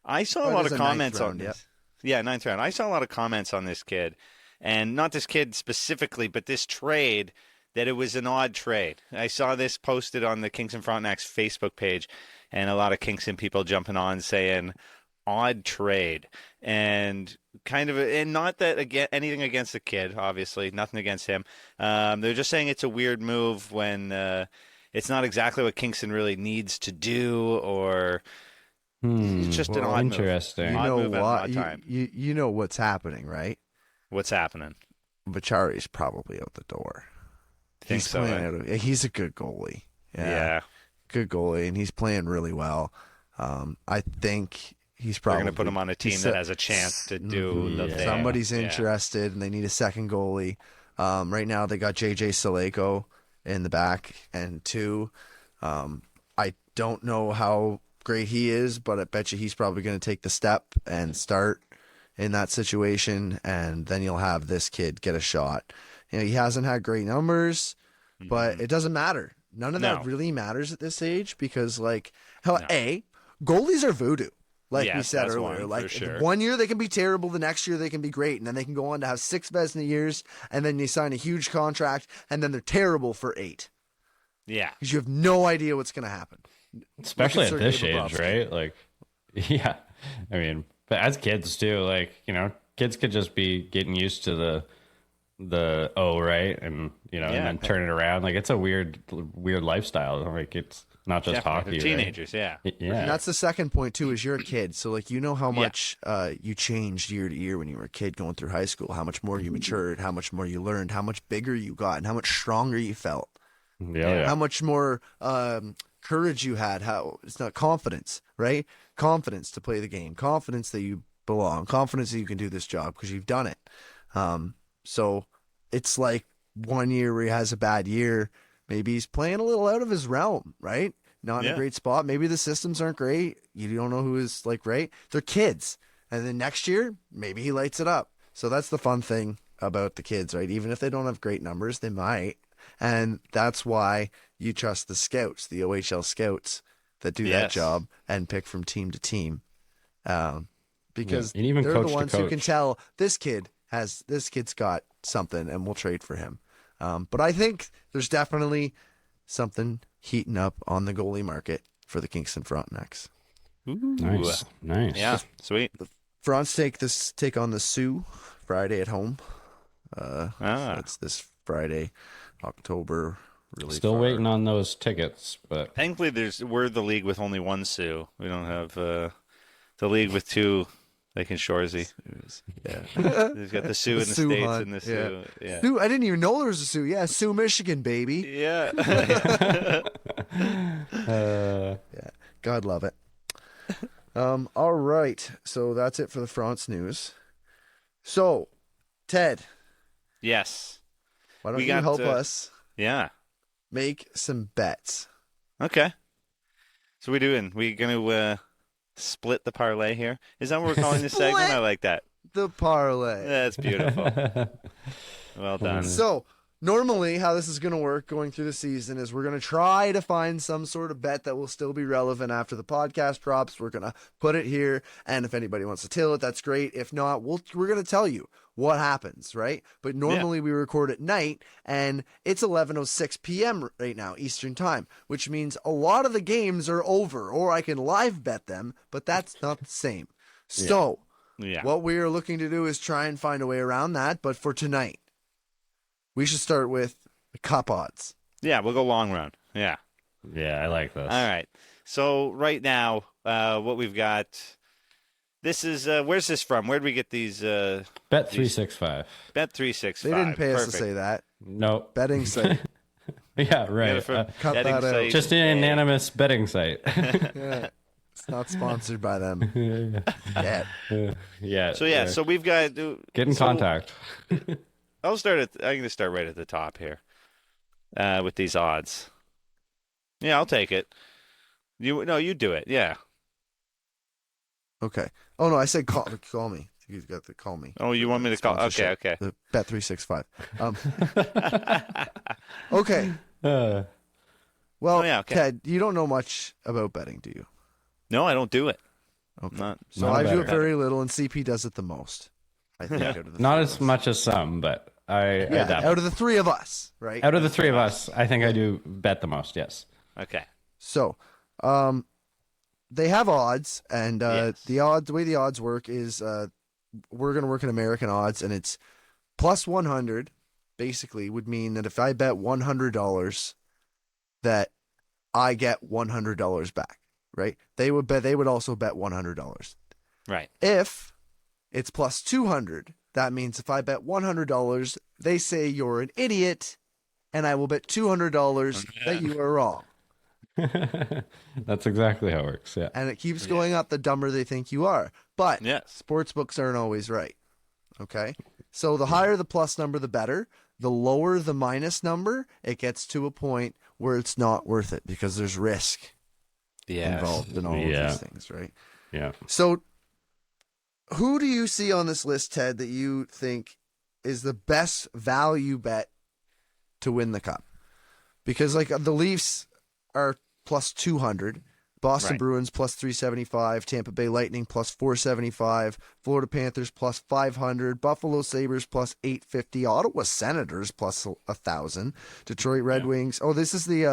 I saw a lot of comments on this. Yeah, 9th round. I saw a lot of comments on this kid, and not this kid specifically, but this trade, that it was an odd trade. I saw this posted on the Kingston Frontenac's Facebook page, and a lot of Kingston people jumping on saying odd trade, and kind of, and not that again anything against the kid, obviously nothing against him. They're just saying it's a weird move when it's not exactly what Kingston really needs to do, or it's just an odd interesting. move. You Odd know move at an what? odd time. You know what's happening, right? What's happening? Vachari's probably out the door. Think He's so, playing he's a good goalie. Yeah. Good goalie, and he's playing really well. I think he's They're probably going to put him on a team that has a chance to do the thing. Somebody's Yeah. interested, and they need a second goalie. Right now, they got CJAI.CA in the back, and 2. I don't know how great he is, but I bet you he's probably going to take the step and start in that situation, and then you'll have this kid get a shot. He hasn't had great numbers, but it doesn't matter. None of that really matters at this age, because, like, goalies are voodoo. Like we Yes, said that's earlier, one, like, for sure. one year they can be terrible, the next year they can be great, and then they can go on to have 6 Vezina years, and then they sign a huge contract, and then they're terrible for 8. Yeah. Because you have no idea what's going to happen. Especially Look at at this Sergei age, Bobrovsky. right? Like, yeah. I mean, but as kids too, like, kids could just be getting used to the right, and and then turn it around. Like, it's a weird lifestyle. Like, it's not just Definitely. hockey. They're right? teenagers, yeah. Yeah. And that's the second point, too, is you're a kid. So, like, how much you changed year to year when you were a kid going through high school, how much more you matured, how much more you learned, how much bigger you got, and how much stronger you felt. Yeah. How much more courage you had. It's not confidence, right? Confidence to play the game, confidence that you belong, confidence that you can do this job because you've done it. So it's like 1 year where he has a bad year. Maybe he's playing a little out of his realm, right? Not in a great spot. Maybe the systems aren't great. You don't know who is, like, right? They're kids. And then next year, maybe he lights it up. So that's the fun thing about the kids, right? Even if they don't have great numbers, they might. And that's why you trust the scouts, the OHL scouts that do that job and pick from team to team. Because and even they're coach the to ones who can coach. tell this kid's got something and we'll trade for him. But I think there's definitely something heating up on the goalie market for the Kingston Frontenacs. Ooh. Nice. Yeah, sweet. Fronts take on the Sioux Friday at home. So it's this Friday, October. Really Still far. waiting on those tickets, but Thankfully, we're the league with only one Sioux. We don't have the league with two, like in Shoresy. Yeah. We've got the Sioux in the Sioux States hunt, and the Sioux. Yeah. Sioux, I didn't even know there was a Sioux. Yeah, Sioux, Michigan, baby. Yeah. Yeah, God love it. All right, so that's it for the France news. So, Ted, Yes. why don't We you got, help us Yeah. make some bets? Okay. So we gonna split the parlay here? Is that what we're calling this segment? I like that. The parlay. That's beautiful. Well done. So, normally, how this is going to work going through the season is we're going to try to find some sort of bet that will still be relevant after the podcast drops. We're going to put it here, and if anybody wants to tail it, that's great. If not, we're going to tell you what happens, right? But normally we record at night, and it's 11:06 p.m. right now, Eastern Time, which means a lot of the games are over, or I can live bet them, but that's not the same. So, what we are looking to do is try and find a way around that, but for tonight, we should start with the cup odds. Yeah, we'll go long run. Yeah. yeah, I like this. All right. So right now, what we've got, this is, where's this from? Where'd we get these? Bet 365. Bet 365. They didn't pay us to Perfect. say that. Nope. Betting site. Yeah, Got it right. from cut betting that out. site. Just an unanimous betting site. Yeah. It's not sponsored by them. Yeah. Yeah. So we've got. Get in contact. I'm going to start right at the top here with these odds. Yeah, I'll take it. You do it. Yeah. Okay. Oh, no, I said call me. You got to call me. Oh, you want me to call? Okay. The Bet 365. Okay. Well, yeah, okay. Ted, you don't know much about betting, do you? No, I don't do it. Okay. So not I do it better. very little, and CP does it the most. I think out of the Not three as of us. much as some, but I dabble. out of the three of us, right? Out of the three of us, I think I do bet the most, yes. Okay. So, they have odds, and the way the odds work is we're going to work in American odds, and it's plus 100. Basically, would mean that if I bet $100, that I get $100 back. Right? They would also bet $100. Right. If it's plus 200, that means if I bet $100, they say you're an idiot, and I will bet $200 that you are wrong. That's exactly how it works, yeah. And it keeps going up the dumber they think you are. But Yes. sports books aren't always right. Okay? So the higher the plus number, the better. The lower the minus number, it gets to a point where it's not worth it because there's risk involved in all of these things, right? Yeah. So who do you see on this list, Ted, that you think is the best value bet to win the cup? Because like the Leafs are plus 200, Boston Right. Bruins plus 375, Tampa Bay Lightning plus 475, Florida Panthers plus 500, Buffalo Sabres plus 850, Ottawa Senators plus 1,000, Detroit Red Wings. Oh, this is the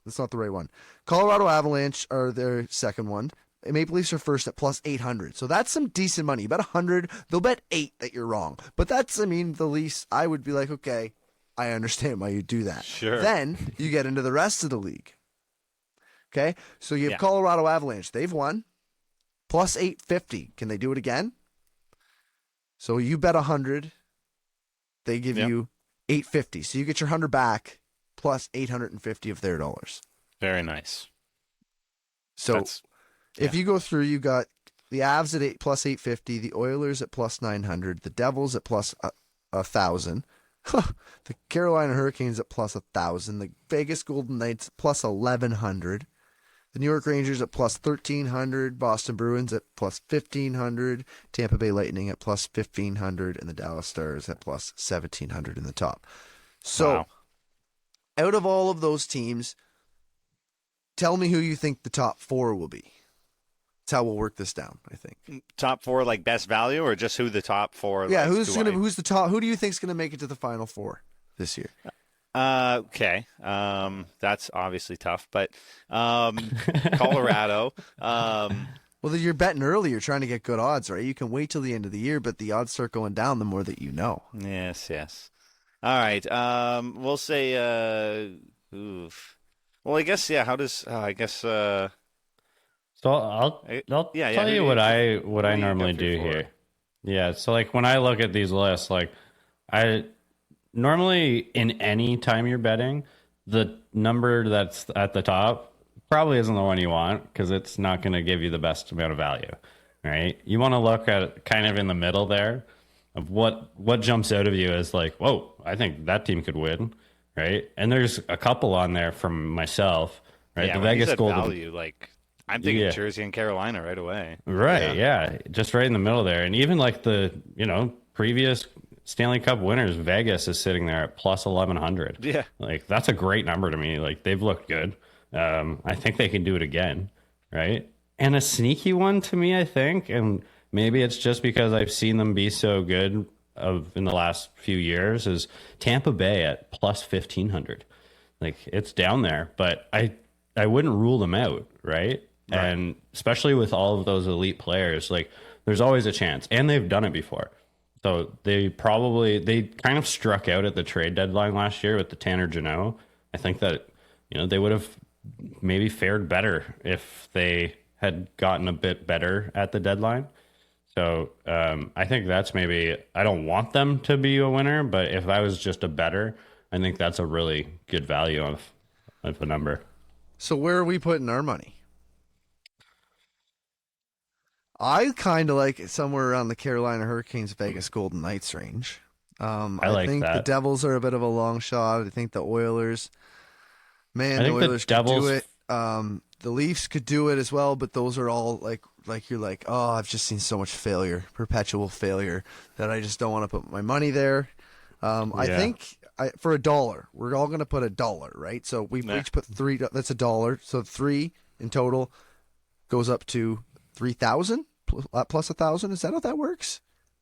that's not the right one. Colorado Avalanche are their second one. Maple Leafs are first at plus 800. So that's some decent money. You bet 100, they'll bet 8 that you're wrong. But that's, I mean, the Leafs, I would be like, okay, I understand why you do that. Sure. Then you get into the rest of the league. Okay? So you have Colorado Avalanche. They've won. Plus 850. Can they do it again? So you bet 100. They give you 850. So you get your 100 back plus 850 of their dollars. Very nice. So if you go through, you got the Avs at plus 850, the Oilers at plus 900, the Devils at plus 1,000, the Carolina Hurricanes at plus 1,000, the Vegas Golden Knights plus 1,100, the New York Rangers at plus 1,300, Boston Bruins at plus 1,500, Tampa Bay Lightning at plus 1,500, and the Dallas Stars at plus 1,700 in the top. So, Wow. out of all of those teams, tell me who you think the top 4 will be. That's how we'll work this down, I think. Top 4 like best value, or just who the top 4? Yeah, like, who's the top? Who do you think's gonna make it to the Final Four this year? Okay. That's obviously tough, but Colorado. Well, you're betting early. You're trying to get good odds, right? You can wait till the end of the year, but the odds start going down the more that you know. Yes. All right. We'll say. Oof. Well, I guess. Yeah. How does? I guess. So I'll Yeah, tell who you do what you- I you normally go for do your here. Yeah, so like when I look at these lists, like I normally in any time you're betting, the number that's at the top probably isn't the one you want because it's not going to give you the best amount of value, right? You want to look at kind of in the middle there of what jumps out of you as like, whoa, I think that team could win, right? And there's a couple on there from myself, right? Yeah, the when you Vegas said Golden. value, like I'm thinking Yeah. Jersey and Carolina right away. Right, yeah. Just right in the middle there. And even like the, previous Stanley Cup winners, Vegas is sitting there at plus 1,100. Yeah. Like that's a great number to me. Like they've looked good. I think they can do it again, right? And a sneaky one to me, I think, and maybe it's just because I've seen them be so good in the last few years, is Tampa Bay at plus 1,500. Like it's down there, but I wouldn't rule them out, right? And especially with all of those elite players, like there's always a chance, and they've done it before. So they kind of struck out at the trade deadline last year with the Tanner Jeannot. I think that, they would have maybe fared better if they had gotten a bit better at the deadline. So I think that's maybe, I don't want them to be a winner, but if I was just a bettor, I think that's a really good value of a number. So where are we putting our money? I kind of like it somewhere around the Carolina Hurricanes, Vegas Golden Knights range. I think that. the Devils are a bit of a long shot. I think the Oilers, I think the Oilers Devils- could do it. The Leafs could do it as well, but those are all like you're like, oh, I've just seen so much failure, perpetual failure, that I just don't want to put my money there. I think for $1, we're all going to put $1, right? So we've each put $3. That's $1. So 3 in total goes up to 3,000 plus 1,000. Is that how that works?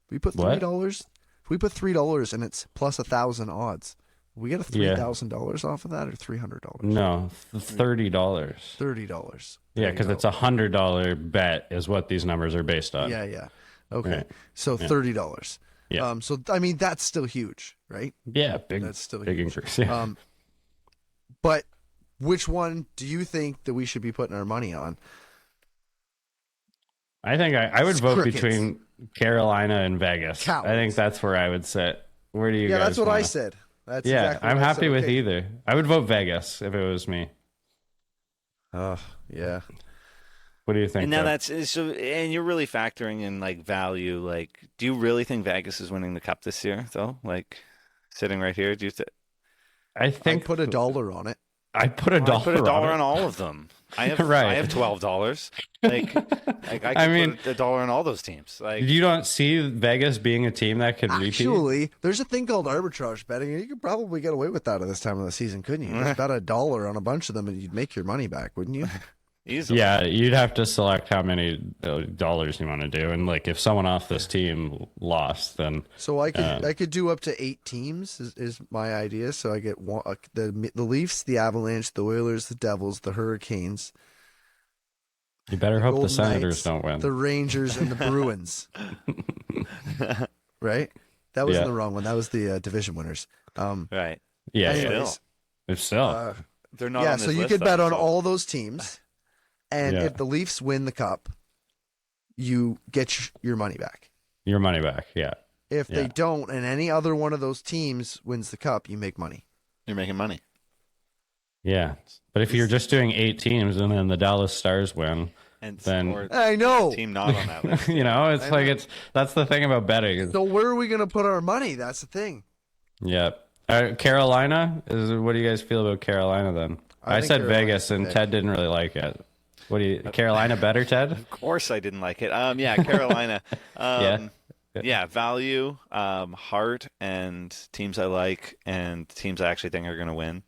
We put $3. If we put $3 and it's plus 1,000 odds, we get a $3,000 off of that, or $300? No, $30. $30. Yeah, because it's $100 bet is what these numbers are based on. Yeah. Okay. Right. So $30. Yeah. So I mean that's still huge, right? Yeah, That's still big huge. increase. Yeah. But which one do you think that we should be putting our money on? I think I would vote Crickets. between Carolina and Vegas. Cowards. I think that's where I would sit. Where do you guys That's what I wanna- said. That's Yeah, exactly I'm what I happy said. with Okay. either. I would vote Vegas if it was me. Yeah. What do you think? And now Jeff? and you're really factoring in like value. Like, do you really think Vegas is winning the cup this year? Though, like, sitting right here, do you? I I think put $1 on it. I put $1. I put $1 on on it. all of them. I have Right. I have $12. Like I I can mean- put $1 on all those teams. Like, You don't see Vegas being a team that could repeat. Actually, there's a thing called arbitrage betting, and you could probably get away with that at this time of the season, couldn't you? Just bet $1 on a bunch of them, and you'd make your money back, wouldn't you? easily. Yeah, you'd have to select how many dollars you want to do, and like if someone off this team lost, then So I could do up to 8 teams is my idea. So I get the Leafs, the Avalanche, the Oilers, the Devils, the Hurricanes, you better hope the Golden Senators Knights, don't win. the Rangers, and the Bruins. Right? That wasn't Yeah. the wrong one. That was the division winners. Right. Yeah, anyways, if so, They're not. yeah, on this so you list, could though, bet on so- all those teams, and Yeah. if the Leafs win the cup, you get your money back. your money back. Yeah, If they Yeah. don't, and any other one of those teams wins the cup, you make money. You're making money. yeah. But if you're just doing 8 teams and then the Dallas Stars win, And Then- or I know. team not on that list. it's I like know. that's the thing about betting. is- So where are we going to put our money? That's the thing. Yeah. Carolina is. What do you guys feel about Carolina then? I I think said Carolina's Vegas, and big. Ted didn't really like it. What do you? Carolina better, Ted? Of course, I didn't like it. Yeah, Carolina. Yeah. Yeah, value, heart, and teams I like, and teams I actually think are going to win.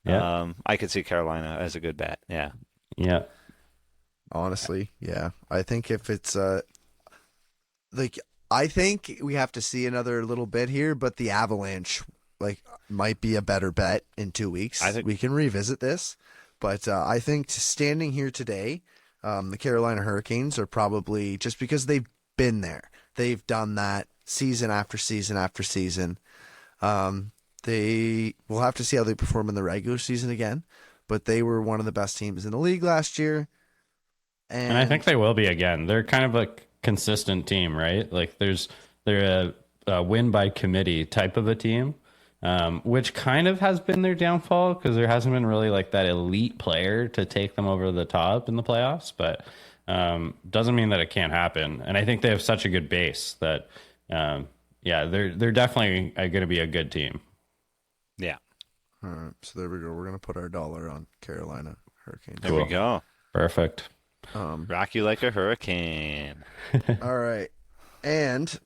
Yeah. I could see Carolina as a good bet. Yeah. Yeah. Honestly, yeah. I think if it's like I think we have to see another little bit here, but the Avalanche might be a better bet in 2 weeks. I think we can revisit this, but I think standing here today, the Carolina Hurricanes are probably, just because they've been there, they've done that season after season after season. They will have to see how they perform in the regular season again, but they were one of the best teams in the league last year. And I think they will be again. They're kind of a consistent team, right? Like they're a win by committee type of a team, which kind of has been their downfall because there hasn't been really like that elite player to take them over the top in the playoffs. But doesn't mean that it can't happen. And I think they have such a good base that, they're definitely going to be a good team. Yeah. All right, so there we go. We're gonna put our dollar on Carolina Hurricanes. There we go. Perfect. Rock you like a hurricane. All right. And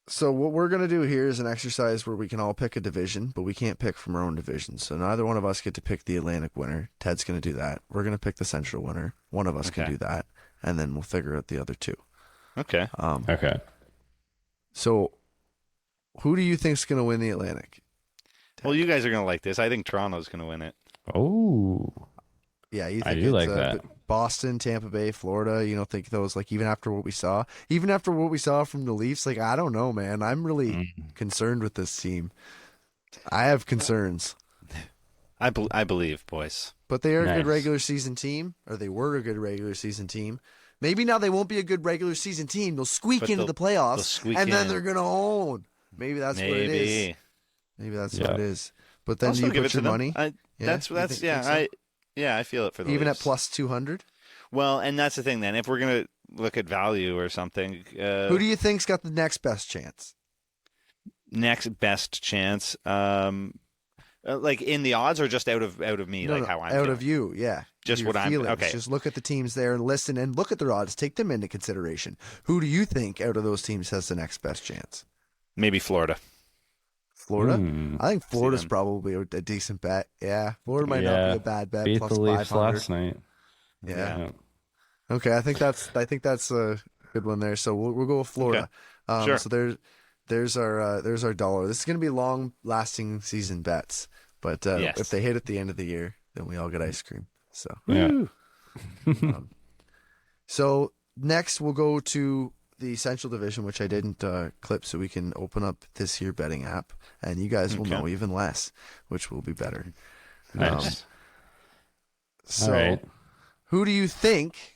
so what we're going to do here is an exercise where we can all pick a division, but we can't pick from our own division. So neither one of us get to pick the Atlantic winner. Ted's going to do that. We're going to pick the Central winner. One of us can do that, and then we'll figure out the other two. Okay. Okay. So who do you think's going to win the Atlantic? Well, you guys are going to like this. I think Toronto's going to win it. Oh. Yeah, you think I do like that. Boston, Tampa Bay, Florida, you don't think those, like, even after what we saw from the Leafs, like, I don't know, man. I'm really concerned with this team. I have concerns. I believe, boys. But they are a good regular season team, or they were a good regular season team. Maybe now they won't be a good regular season team. They'll squeak into the playoffs, then they're going to own. Maybe that's what it is. Maybe that's what it is. But then you put your money. I feel it for the even Leafs. At plus 200. Well, and that's the thing. Then, if we're gonna look at value or something, who do you think's got the next best chance? Next best chance, like in the odds, or just out of me, how I'm out feeling? Of you, yeah. Just your what feelings. I'm. Okay. Just look at the teams there and listen and look at their odds. Take them into consideration. Who do you think out of those teams has the next best chance? Maybe Florida. Florida? I think Florida's probably a decent bet. Yeah, Florida might not be a bad bet. Beat plus the Leafs 500 last night. Yeah. Okay, I think that's a good one there. So we'll go with Florida. Okay. Sure. So there's our dollar. This is going to be long lasting season bets, but if they hit at the end of the year, then we all get ice cream. So so next we'll go to the Central Division, which I didn't clip, so we can open up this here betting app, and you guys will know even less, which will be better. Nice. So, right. Who do you think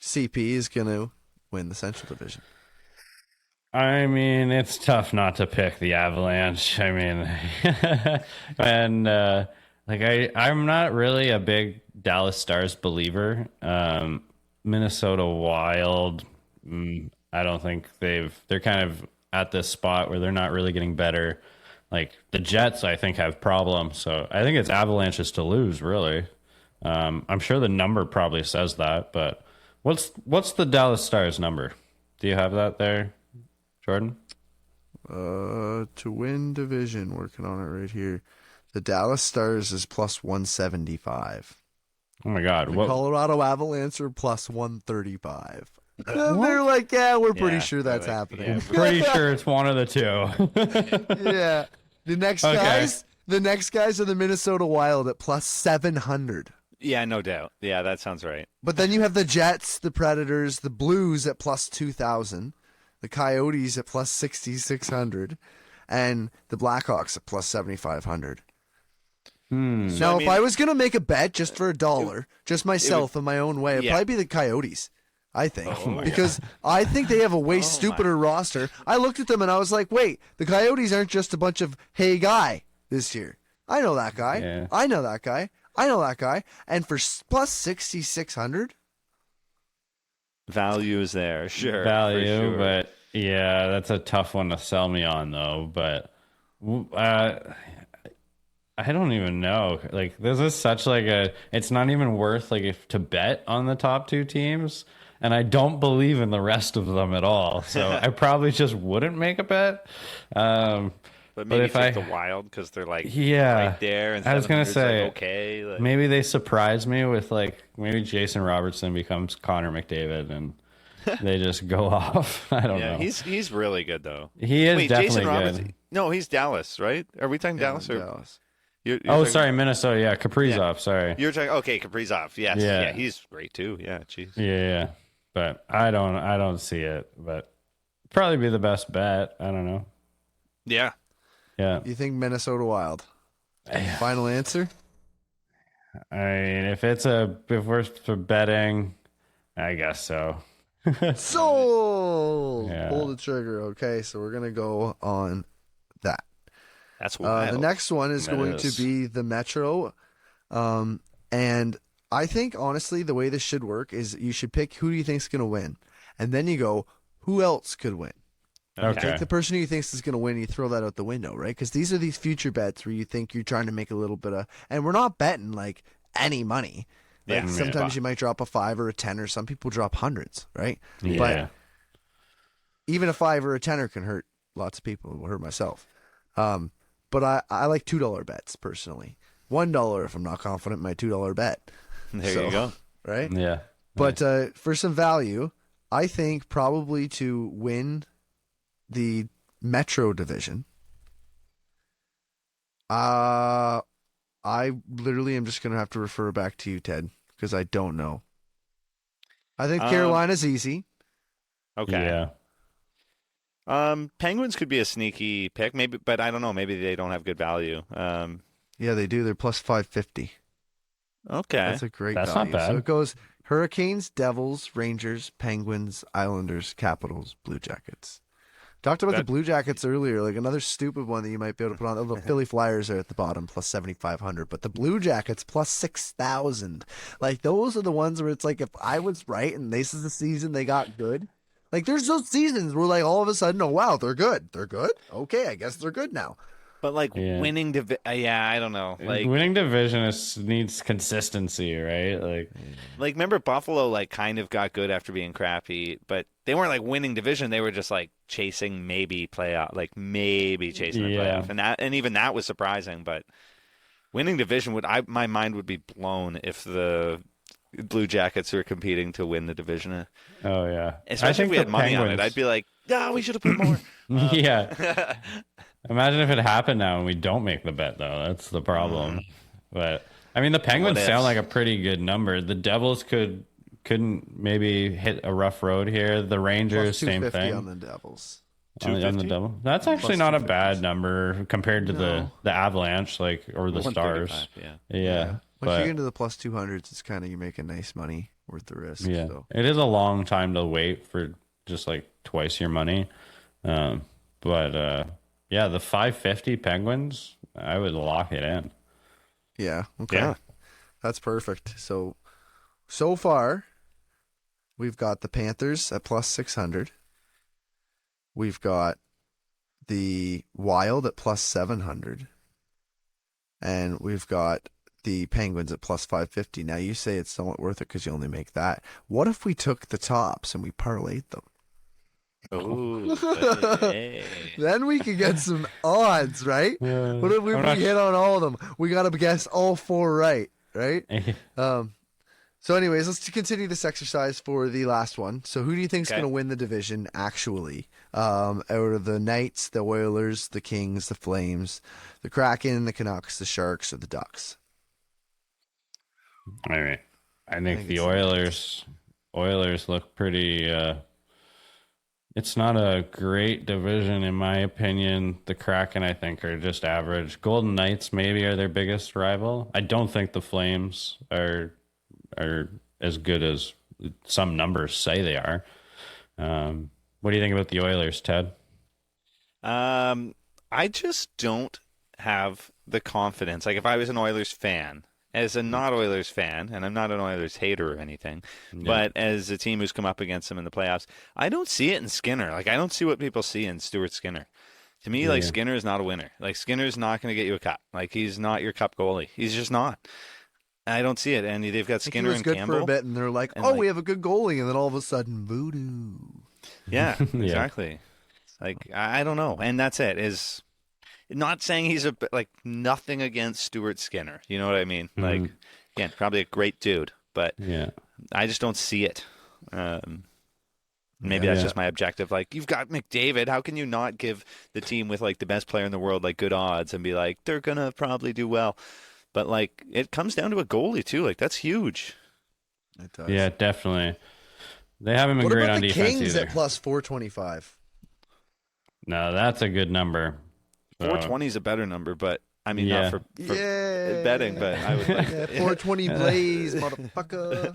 CP is going to win the Central Division? I mean, it's tough not to pick the Avalanche. I mean, and I'm not really a big Dallas Stars believer. Minnesota Wild. I don't think they're kind of at this spot where they're not really getting better. Like the Jets, I think, have problems. So I think it's Avalanche's to lose, really. I'm sure the number probably says that, but what's the Dallas Stars number? Do you have that there, Jordan? To win division, working on it right here. The Dallas Stars is plus 175. Oh my God! The Colorado Avalanche are plus 135. They're like, we're pretty sure that's happening. Pretty sure it's one of the two. Yeah. The next guys are the Minnesota Wild at plus 700. Yeah, no doubt. Yeah, that sounds right. But then you have the Jets, the Predators, the Blues at plus 2,000, the Coyotes at plus 6,600, and the Blackhawks at plus 7,500. Now, if I was going to make a bet just for $1, just myself in my own way, it'd probably be the Coyotes. I think, because I think they have a way stupider roster. I looked at them and I was like, wait, the Coyotes aren't just a bunch of hey guy this year. I know that guy. Yeah. I know that guy. I know that guy. And for plus 6,600, value is there, sure. Value, but yeah, that's a tough one to sell me on though. But I don't even know. Like, this is such like it's not even worth like to bet on the top two teams. and I don't believe in the rest of them at all. So I probably just wouldn't make a bet. But maybe if take the Wild because they're like Yeah, right there. And I was gonna 700's say like, okay, like, maybe they surprise me with like maybe Jason Robertson becomes Connor McDavid and they just go off. I don't know. He's really good though. He is Wait, definitely Jason Roberts? good. No, he's Dallas, right? Are we talking Dallas or? Dallas. You're Oh, talking- sorry, Minnesota. Yeah, Kaprizov. Sorry. You're talking. Okay, Kaprizov. Yes. Yeah. Yeah, he's great too. Yeah, jeez. Yeah, but I don't see it. But probably be the best bet. I don't know. Yeah. Yeah. You think Minnesota Wild? Final answer? I mean, if we're for betting, I guess so. Sold. Yeah. Pull the trigger. Okay, so we're gonna go on that. That's wild. The next one is That going is. to be the Metro, and I think honestly the way this should work is you should pick who do you think is gonna win, and then you go who else could win. Okay. Take the person who you think is going to win, you throw that out the window, right? Because these are these future bets where you think you're trying to make a little bit of, and we're not betting like any money. Like Yeah. sometimes you might drop a 5 or a 10, or some people drop hundreds, right? Yeah. But even a 5 or a 10 can hurt lots of people. It will hurt myself. But I like $2 bets personally. $1 if I'm not confident in my $2 bet. There you go. Right? Yeah. But for some value, I think probably to win the Metro division, I literally am just going to have to refer back to you, Ted, because I don't know. I think Carolina's easy. Okay. Yeah. Penguins could be a sneaky pick, maybe, but I don't know. Maybe they don't have good value. Yeah, they do. They're plus 550. Okay. That's a great That's value. not bad. So it goes Hurricanes, Devils, Rangers, Penguins, Islanders, Capitals, Blue Jackets. Talked about the Blue Jackets earlier, like another stupid one that you might be able to put on. The Philly Flyers are at the bottom, plus 7,500, but the Blue Jackets plus 6,000. Like those are the ones where it's like if I was right and this is the season they got good. Like there's those seasons where like all of a sudden, oh wow, they're good. They're good. Okay, I guess they're good now. But like Yeah. winning I don't know. Like Winning division needs consistency, right? Like remember Buffalo like kind of got good after being crappy, but they weren't like winning division. They were just like chasing maybe playoff, like maybe chasing a playoff, and even that was surprising. But winning division my mind would be blown if the Blue Jackets were competing to win the division. oh yeah. Especially if we had money on it, I'd be like, yeah, we should have put more. Yeah. Imagine if it happened now and we don't make the bet, though. That's the problem. But I mean, the Penguins What sound ifs? like a pretty good number. The Devils couldn't maybe hit a rough road here. The Rangers, Plus same 250 thing. on the Devils. On the 250? Devil. That's actually Plus not a 250. bad number compared to the Avalanche, or the Stars. 135, yeah. Yeah. Once But you get into the plus 200s, it's kind of you're making nice money worth the risk. yeah, So. it is a long time to wait for just like twice your money. But yeah, the 550 Penguins, I would lock it in. Yeah. Okay. Yeah. That's perfect. So far, we've got the Panthers at plus 600. We've got the Wild at plus 700. And we've got the Penguins at plus 550. Now, you say it's somewhat worth it because you only make that. What if we took the tops and we parlayed them? Ooh, hey. Then we could get some odds, right? Yeah. What if we hit on all of them? We got to guess all 4 right? So anyways, let's continue this exercise for the last one. So who do you think is Okay. going to win the division actually? Out of the Knights, the Oilers, the Kings, the Flames, the Kraken, the Canucks, the Sharks, or the Ducks? All right. I think the it's Oilers look pretty it's not a great division in my opinion. The Kraken I think are just average. Golden Knights maybe are their biggest rival. I don't think the Flames are as good as some numbers say they are. What do you think about the Oilers, Ted? I just don't have the confidence. Like if I was an Oilers fan, as a not Oilers fan, and I'm not an Oilers hater or anything, but as a team who's come up against them in the playoffs, I don't see it in Skinner. Like I don't see what people see in Stuart Skinner. To me, like Skinner is not a winner. Like Skinner's not going to get you a cup. Like he's not your cup goalie. He's just not. I don't see it. And they've got I think Skinner he was and good Campbell. for a bit, and they're like, And, oh, we have a good goalie, and then all of a sudden, voodoo. Yeah, exactly. Like, I don't know. And that's it. Is not saying he's nothing against Stuart Skinner. You know what I mean? Like, again, probably a great dude, but I just don't see it. Maybe that's just my objective. Like, you've got McDavid. How can you not give the team with like the best player in the world like good odds and be like, they're gonna probably do well? But like, it comes down to a goalie too. Like, that's huge. It does. Yeah, definitely. They haven't been What great about on the defense Kings either. at plus 425? No, that's a good number. 420 is a better number, but I mean, not for betting, but I would like 420 Blaze, motherfucker.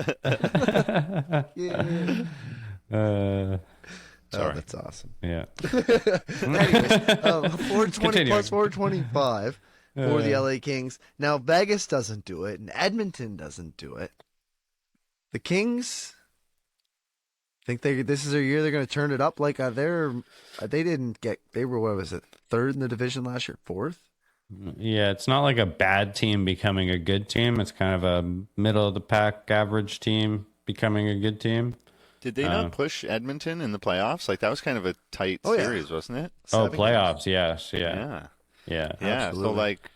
Sorry. Oh, that's awesome. Yeah. Anyways, 420 Continuing. plus 425 for the LA Kings. Now, Vegas doesn't do it, and Edmonton doesn't do it. The Kings think this is their year. They're going to turn it up. Like they were, what was it, third in the division last year, fourth? Yeah, it's not like a bad team becoming a good team. It's kind of a middle of the pack average team becoming a good team. Did they not push Edmonton in the playoffs? Like, that was kind of a tight series, wasn't it? Playoffs, yes, Yeah. Absolutely. So like,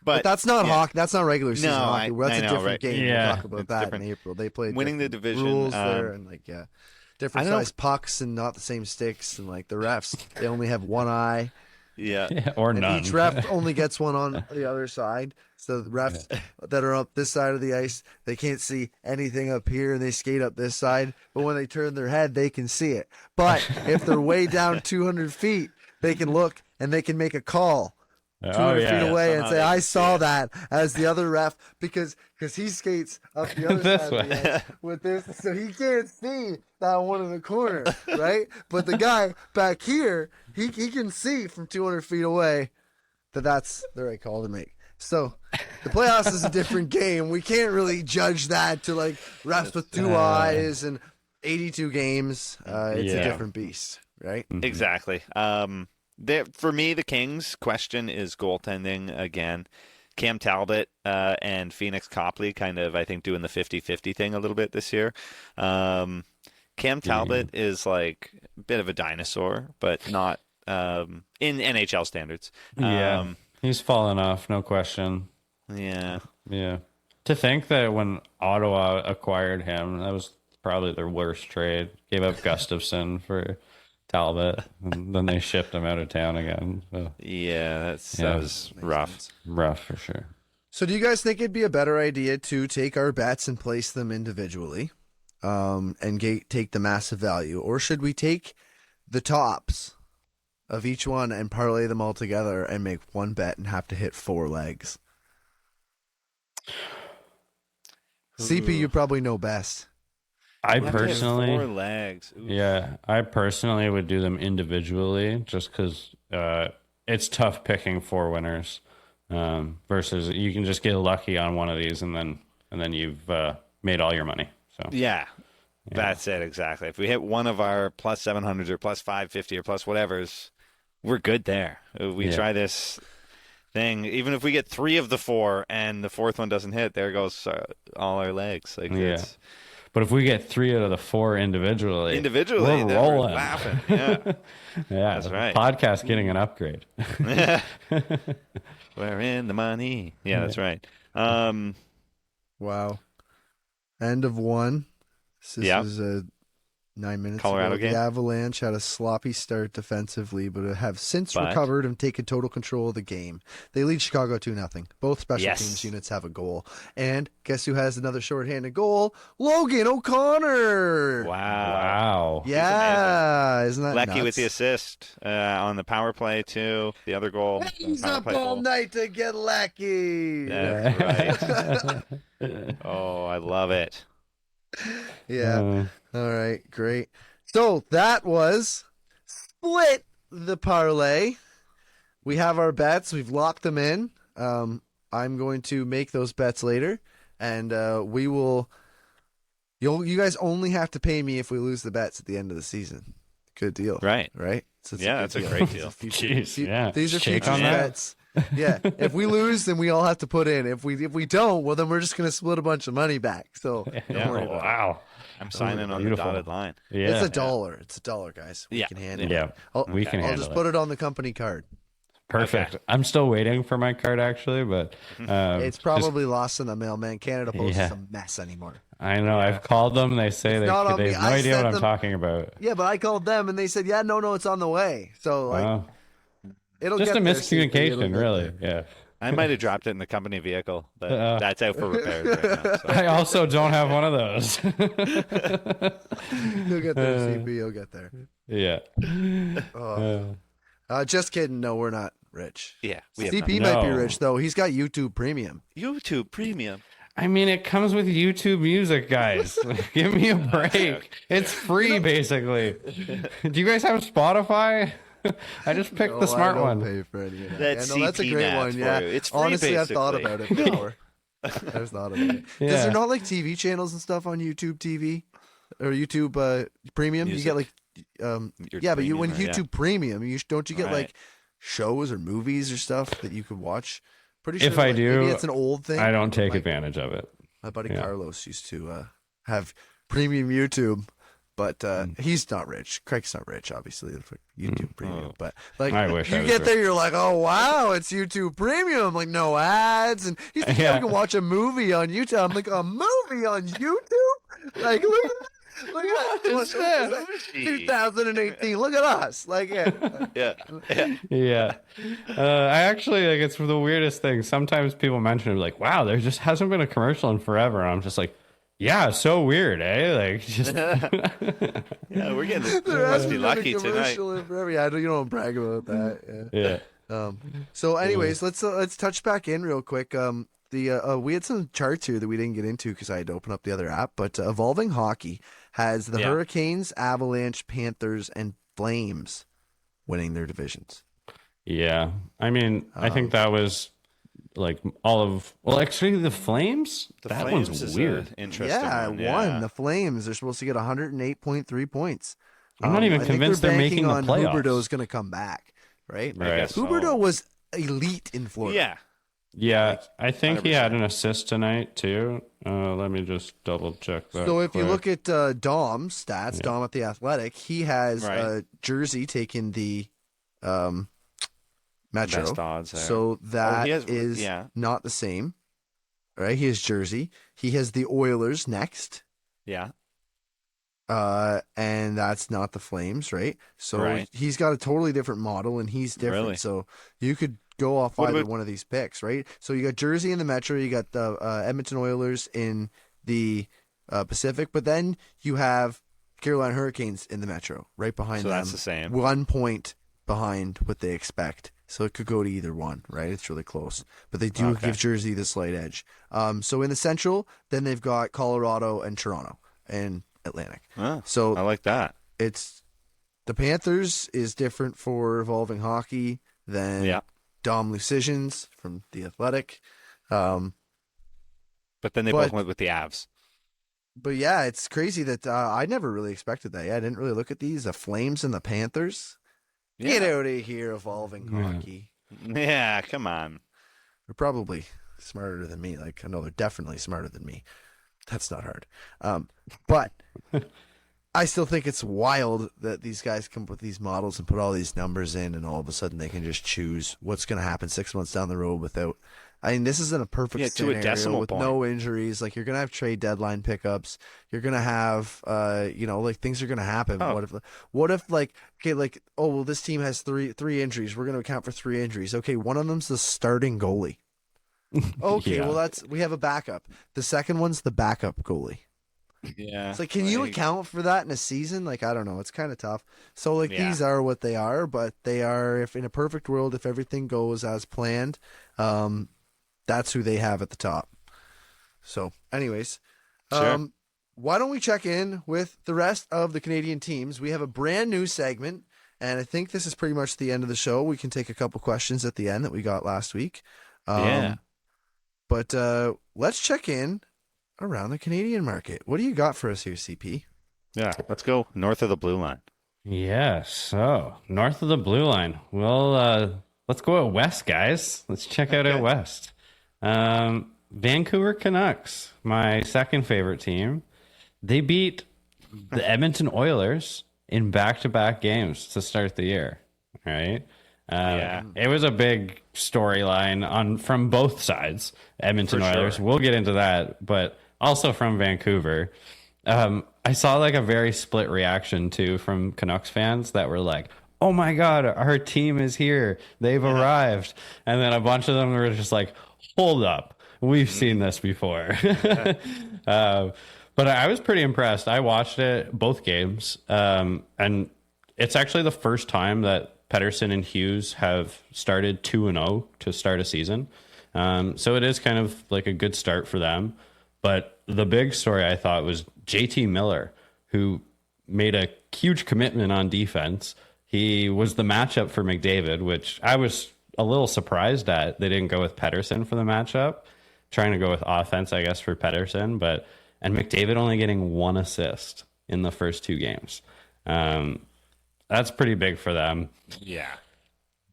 but that's not hockey. That's not regular season hockey. That's I a know, different right? game. Yeah. We'll talk about that in April. They played winning the division rules there, and different I don't size pucks and not the same sticks, and like the refs, they only have one eye. Yeah. or And none. each ref only gets one on the other side. So the refs that are up this side of the ice, they can't see anything up here, and they skate up this side. But when they turn their head, they can see it. But if they're way down 200 feet, they can look and they can make a call 200 feet away and say, I saw that, as the other ref, because he skates up the other This side way. of the ice with this, so he can't see that one in the corner, right? But the guy back here, he can see from 200 feet away that's the right call to make. So the playoffs is a different game. We can't really judge that to like refs with two eyes and 82 games. It's a different beast, right? Exactly. For me, the Kings' question is goaltending again. Cam Talbot and Phoenix Copley kind of, I think, doing the 50-50 thing a little bit this year. Cam Talbot is like a bit of a dinosaur, but not in NHL standards. He's fallen off, no question. Yeah. To think that when Ottawa acquired him, that was probably their worst trade. Gave up Gustafsson for Talbot, and then they shipped him out of town again. So, that was rough. Rough for sure. So do you guys think it'd be a better idea to take our bets and place them individually and take the massive value? Or should we take the tops of each one and parlay them all together and make one bet and have to hit 4 legs? CP, you probably know best. I personally, 4 legs. Ooh. I personally would do them individually, just because it's tough picking 4 winners versus you can just get lucky on one of these and then you've made all your money. So That's it exactly. If we hit one of our plus 700s or plus 550 or plus whatever's, we're good there. We try this thing, even if we get 3 of the 4 and the 4th one doesn't hit, there goes all our legs. Like But if we get 3 out of the 4 individually, we're rolling. We're laughing. Yeah, that's right. Podcast getting an upgrade. We're in the money. Yeah, that's right. Wow. End of 1. This is a 9 minutes Colorado ago. game. The Avalanche had a sloppy start defensively, but have since recovered and taken total control of the game. They lead Chicago 2-0. Both special teams units have a goal. And guess who has another shorthanded goal? Logan O'Connor! Wow. Yeah. Isn't that Lecky nuts? with the assist on the power play, too. The other goal. He's up all night to get Lecky. That's right. Oh, I love it. Yeah. All right, great. So that was Split the Parlay. We have our bets. We've locked them in. I'm going to make those bets later, and we will. You guys only have to pay me if we lose the bets at the end of the season. Good deal. Right. Right. So that's a great deal. Jeez, These are future bets. Yeah, if we lose, then we all have to put in. If we don't, well, then we're just gonna split a bunch of money back. So don't worry about it. Wow. I'm signing on Beautiful. the dotted line. Yeah. It's $1. It's $1, guys. We can handle Yeah. it. I'll handle just it. put it on the company card. Perfect. I'm still waiting for my card actually, but It's probably lost in the mail, man. Canada Post Yeah. is a mess anymore. I know. I've called them. They say It's they not on have me. no I idea sent what I'm them- talking about. Yeah, but I called them and they said, "Yeah, no, it's on the way." So like, Oh. it'll Just get a there, CP, it'll miscommunication, get really. there. Yeah. I might have dropped it in the company vehicle, but that's out for repairs right now. So. I also don't have one of those. You'll get there, CP. You'll get there. Yeah. Just kidding. No, we're not rich. Yeah, we have CP none. might be No. rich though. He's got YouTube Premium. YouTube Premium. I mean, it comes with YouTube Music, guys. Give me a break. It's free, basically. Do you guys have Spotify? I just picked No, the smart I don't one. Pay for any of that. That's yeah, no, that's a CP great math one. for Yeah, you. It's free, honestly, I've thought basically. about it before. I've thought about it. Yeah. Is there not like TV channels and stuff on YouTube TV or YouTube Premium? Music. You get like, Your yeah, but you when premium, YouTube Premium, don't you get Right. like shows or movies or stuff that you could watch? Pretty sure. If I like, do, maybe it's an old thing. I don't take My- advantage of it. My buddy Yeah. Carlos used to have Premium YouTube. But he's not rich. Craig's not rich, obviously. For YouTube Premium, but like I wish you I was get rich. there, you're like, oh wow, it's YouTube Premium. Like no ads, and he's thinking Yeah. I can watch a movie on YouTube. I'm like, a movie on YouTube? Like look at What that. is this? 2018. Look at us. Like yeah. Yeah. Yeah. I actually, like, it's the weirdest thing. Sometimes people mention it, like, wow, there just hasn't been a commercial in forever. And I'm just like, yeah, so weird, eh? Like, just. Yeah, we're getting There must hasn't be been lucky a tonight. commercial in forever. Yeah, you don't brag about that. Yeah. Yeah. So, anyways, let's touch back in real quick. We had some charts here that we didn't get into because I had to open up the other app. But Evolving Hockey has the Yeah. Hurricanes, Avalanche, Panthers, and Flames winning their divisions. Yeah. I mean, I think that was like actually the Flames? The that Flames one's is weird. an interesting Yeah, one. one. The Flames. They're supposed to get 108.3 points. I'm not even I think convinced they're making the on playoffs. Huberdeau's going to come back, right? Right. guess so. Huberdeau was elite in Florida. Yeah. Yeah. I think he had an assist tonight, too. Let me just double check that. So if you quick. look at Dom's stats, Dom at the Athletic, he has Right. Jersey taking the Metro. Best odds there. So that he has- is yeah. not the same. Right? He has Jersey. He has the Oilers next. Yeah. And that's not the Flames, right? So Right. he's got a totally different model and he's different. Really? So you could go off What either about- one of these picks, right? So you got Jersey in the Metro, you got the Edmonton Oilers in the Pacific, but then you have Carolina Hurricanes in the Metro, right behind So them. that's the same. 1 point behind what they expect. So it could go to either one, right? It's really close. But they do Okay. give Jersey the slight edge. So in the Central, then they've got Colorado and Toronto and Atlantic. Oh, So I like that. it's the Panthers is different for Evolving Hockey than Yeah. Dom Lucisions from the Athletic. But then they But- both went with the Avs. But yeah, it's crazy that I never really expected that. Yeah, I didn't really look at these. The Flames and the Panthers. Get out of here, Evolving Hockey. Yeah, come on. They're probably smarter than me. Like, I know they're definitely smarter than me. That's not hard. But I still think it's wild that these guys come up with these models and put all these numbers in, and all of a sudden they can just choose what's going to happen 6 months down the road without. I mean, this isn't a perfect Yeah, to a scenario decimal with point. no injuries. Like, you're going to have trade deadline pickups. You're going to have, like things are going to happen. Oh. What if, like, okay, like, oh, well, this team has three injuries. We're going to account for 3 injuries. Okay, one of them's the starting goalie. Okay, Yeah. well, we have a backup. The second one's the backup goalie. Yeah. It's like, can you account for that in a season? Like, I don't know. It's kind of tough. So, like, Yeah. these are what they are, but they are, if in a perfect world, if everything goes as planned, that's who they have at the top. So, anyways, Sure. why don't we check in with the rest of the Canadian teams? We have a brand new segment, and I think this is pretty much the end of the show. We can take a couple questions at the end that we got last week. Yeah. But let's check in around the Canadian market. What do you got for us here, CP? Yeah. Let's go north of the blue line. Yeah, so north of the blue line. Well, let's go out west, guys. Let's check out out west. Vancouver Canucks, my second favorite team. They beat the Edmonton Oilers in back-to-back games to start the year, right? It was a big storyline from both sides. Edmonton Oilers, we'll get into that, but also from Vancouver. I saw like a very split reaction too from Canucks fans that were like, "Oh my God, our team is here! They've arrived!" And then a bunch of them were just like, "Hold up, we've seen this before." But I was pretty impressed. I watched it both games, and it's actually the first time that Pettersson and Hughes have started 2-0 to start a season. So it is kind of like a good start for them. But the big story I thought was JT Miller, who made a huge commitment on defense. He was the matchup for McDavid, which I was a little surprised at. They didn't go with Pettersson for the matchup, trying to go with offense, I guess, for Pettersson. And McDavid only getting 1 assist in the first 2 games. That's pretty big for them. Yeah.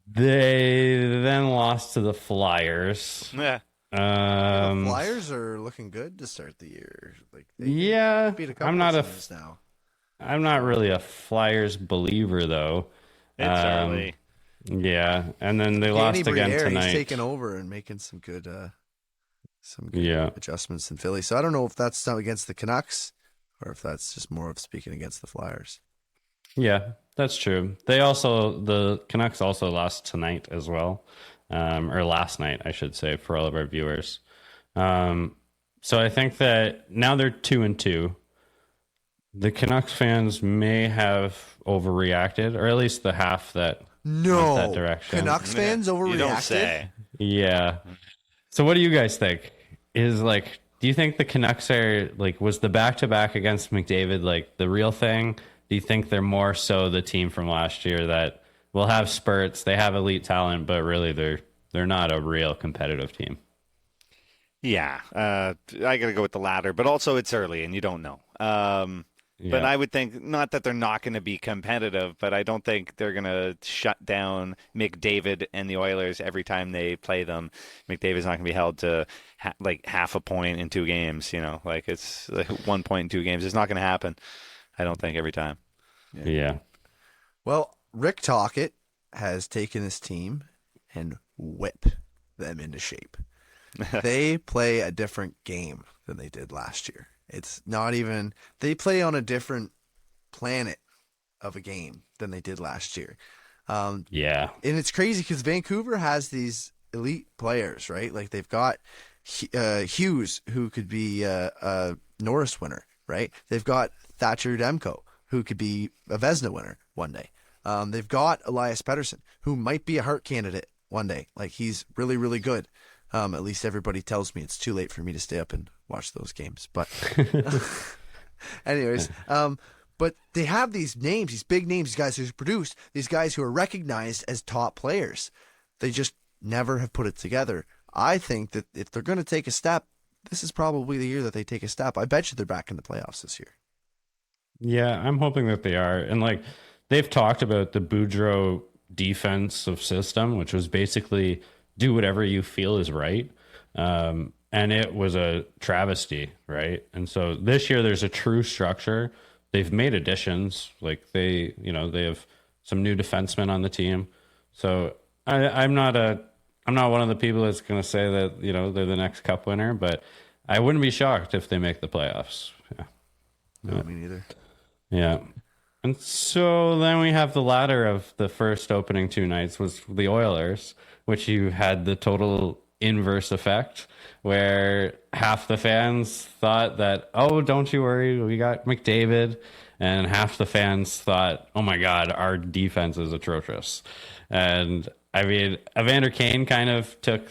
They then lost to the Flyers. Yeah. The Flyers are looking good to start the year. Like beat a couple I'm not teams now. I'm not really a Flyers believer though. It's early. Yeah, and then they lost again tonight. He's taken over and making some good adjustments in Philly. So I don't know if that's not against the Canucks or if that's just more of speaking against the Flyers. Yeah, that's true. The Canucks also lost tonight as well. Or last night, I should say, for all of our viewers. So I think that now they're 2-2. The Canucks fans may have overreacted, or at least the half that went that direction. Canucks fans overreacted? You don't say. Yeah. So what do you guys think? Do you think the Canucks are was the back-to-back against McDavid the real thing? Do you think they're more so the team from last year that will have spurts, they have elite talent, but really they're not a real competitive team? Yeah, I got to go with the latter, but also it's early and you don't know. But I would think not that they're not going to be competitive, but I don't think they're going to shut down McDavid and the Oilers every time they play them. McDavid's not going to be held to half a point in 2 games. It's 1 point in 2 games. It's not going to happen. I don't think every time. Yeah. Well, Rick Tocchet has taken his team and whipped them into shape. They play a different game than they did last year. It's not even, they play on a different planet of a game than they did last year. Yeah. And it's crazy because Vancouver has these elite players, right? Like they've got Hughes, who could be a Norris winner, right? They've got Thatcher Demko, who could be a Vezina winner one day. They've got Elias Pettersson, who might be a Hart candidate one day. He's really, really good. At least everybody tells me. It's too late for me to stay up and watch those games. But anyways, but they have these names, these big names, these guys who's produced, these guys who are recognized as top players. They just never have put it together. I think that if they're going to take a step, this is probably the year that they take a step. I bet you they're back in the playoffs this year. Yeah, I'm hoping that they are. And they've talked about the Boudreau defensive system, which was basically do whatever you feel is right. And it was a travesty, right? And so this year there's a true structure. They've made additions. They have some new defensemen on the team. So I'm not one of the people that's going to say that, they're the next cup winner, but I wouldn't be shocked if they make the playoffs. Yeah. No, me neither. Yeah. And so then we have the latter of the first opening 2 nights was the Oilers, which you had the total inverse effect where half the fans thought that, oh, don't you worry, we got McDavid. And half the fans thought, oh my God, our defense is atrocious. And I mean, Evander Kane kind of took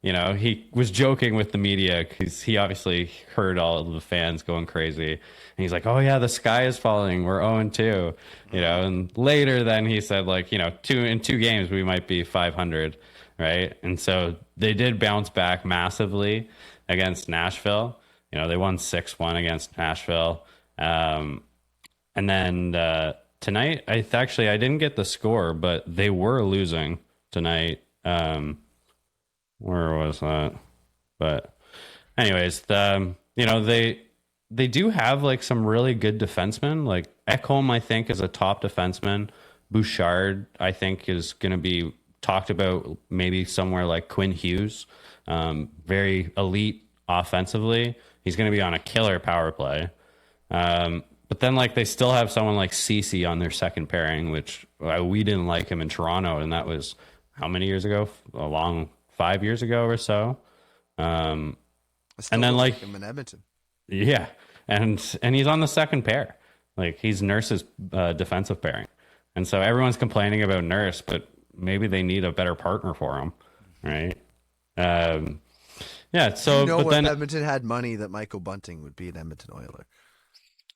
he was joking with the media because he obviously heard all of the fans going crazy. And he's like, oh yeah, the sky is falling. We're 0-2, and later then he said in 2 games, we might be 500. Right. And so they did bounce back massively against Nashville. They won 6-1 against Nashville. And then tonight, I didn't get the score, but they were losing tonight. Where was that? But anyways, they do have like some really good defensemen. Like Ekholm, I think, is a top defenseman. Bouchard, I think, is going to be talked about maybe somewhere like Quinn Hughes. Very elite offensively. He's going to be on a killer power play. But then like they still have someone like CC on their second pairing, which we didn't like him in Toronto. And that was how many years ago? A long 5 years ago or so. And then like him in Edmonton. Yeah. And he's on the second pair. Like he's Nurse's defensive pairing. And so everyone's complaining about Nurse, but maybe they need a better partner for him. Right. Yeah. So, you know, but if then Edmonton had money, that Michael Bunting would be an Edmonton Oiler.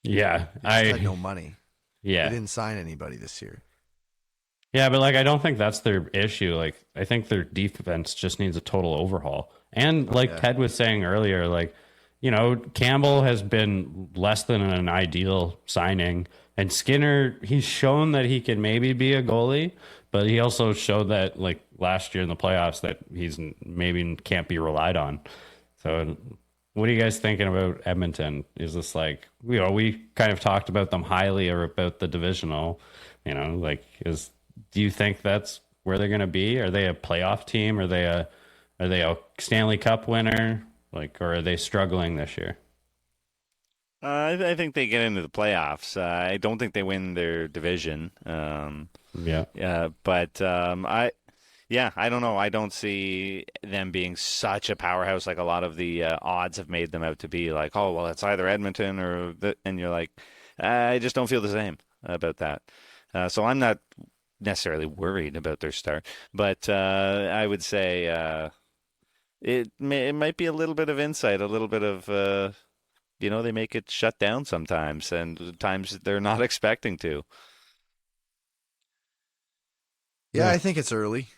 Yeah. I had no money. Yeah. They didn't sign anybody this year. Yeah, but like I don't think that's their issue. Like I think their defense just needs a total overhaul. And like Ted was saying earlier, like, you know, Campbell has been less than an ideal signing. And Skinner, he's shown that he can maybe be a goalie, but he also showed that like last year in the playoffs that he's maybe can't be relied on. So what are you guys thinking about Edmonton? Is this like, you know, we kind of talked about them highly or about the divisional, you know, like do you think that's where they're going to be? Are they a playoff team? Are they a Stanley Cup winner? Like, or are they struggling this year? I think they get into the playoffs. I don't think they win their division. But I don't know. I don't see them being such a powerhouse like a lot of the odds have made them out to be. Like, oh well, it's either Edmonton or and you're like, I just don't feel the same about that. So I'm not necessarily worried about their start, but I would say it might be a little bit of insight, a little bit of they make it shut down sometimes, and times they're not expecting to. Yeah, I think it's early.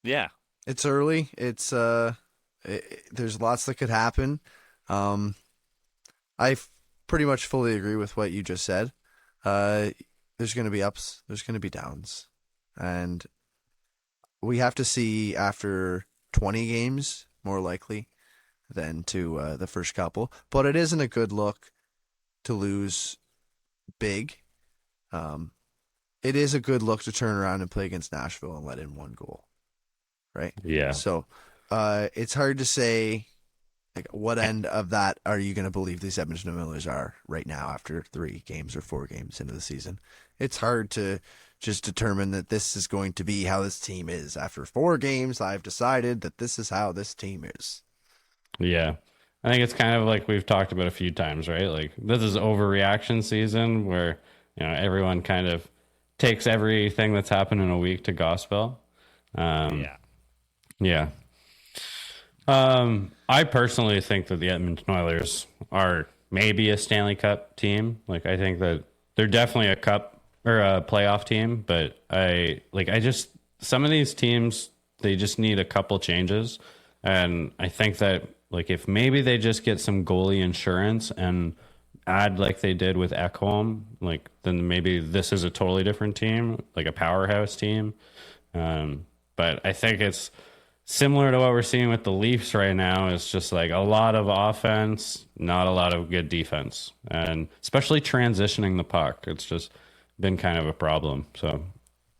Yeah, it's early. It's there's lots that could happen. I pretty much fully agree with what you just said. There's going to be ups, there's going to be downs, and we have to see after 20 games, more likely than to the first couple. But it isn't a good look to lose big. It is a good look to turn around and play against Nashville and let in one goal, right? Yeah. So it's hard to say, like, what end of that are you going to believe these Edmonton Oilers are right now after 3 games or 4 games into the season? It's hard to just determine that this is going to be how this team is. After 4 games, I've decided that this is how this team is. Yeah. I think it's kind of like we've talked about a few times, right? Like this is overreaction season where, you know, everyone kind of takes everything that's happened in a week to gospel. Yeah. I personally think that the Edmonton Oilers are maybe a Stanley Cup team. Like I think that they're definitely a cup or a playoff team, but some of these teams, they just need a couple changes. And I think that like if maybe they just get some goalie insurance and add like they did with Ekholm, like then maybe this is a totally different team, like a powerhouse team. But I think it's similar to what we're seeing with the Leafs right now. It's just like a lot of offense, not a lot of good defense, and especially transitioning the puck. It's just been kind of a problem. So,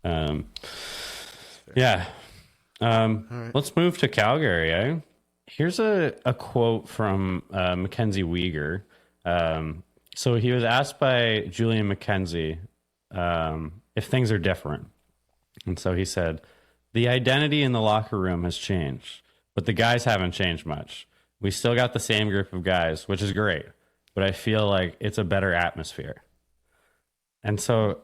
let's move to Calgary. Eh? Here's a quote from Mackenzie Weegar. So he was asked by Julian McKenzie if things are different. And so he said, the identity in the locker room has changed, but the guys haven't changed much. We still got the same group of guys, which is great, but I feel like it's a better atmosphere. And so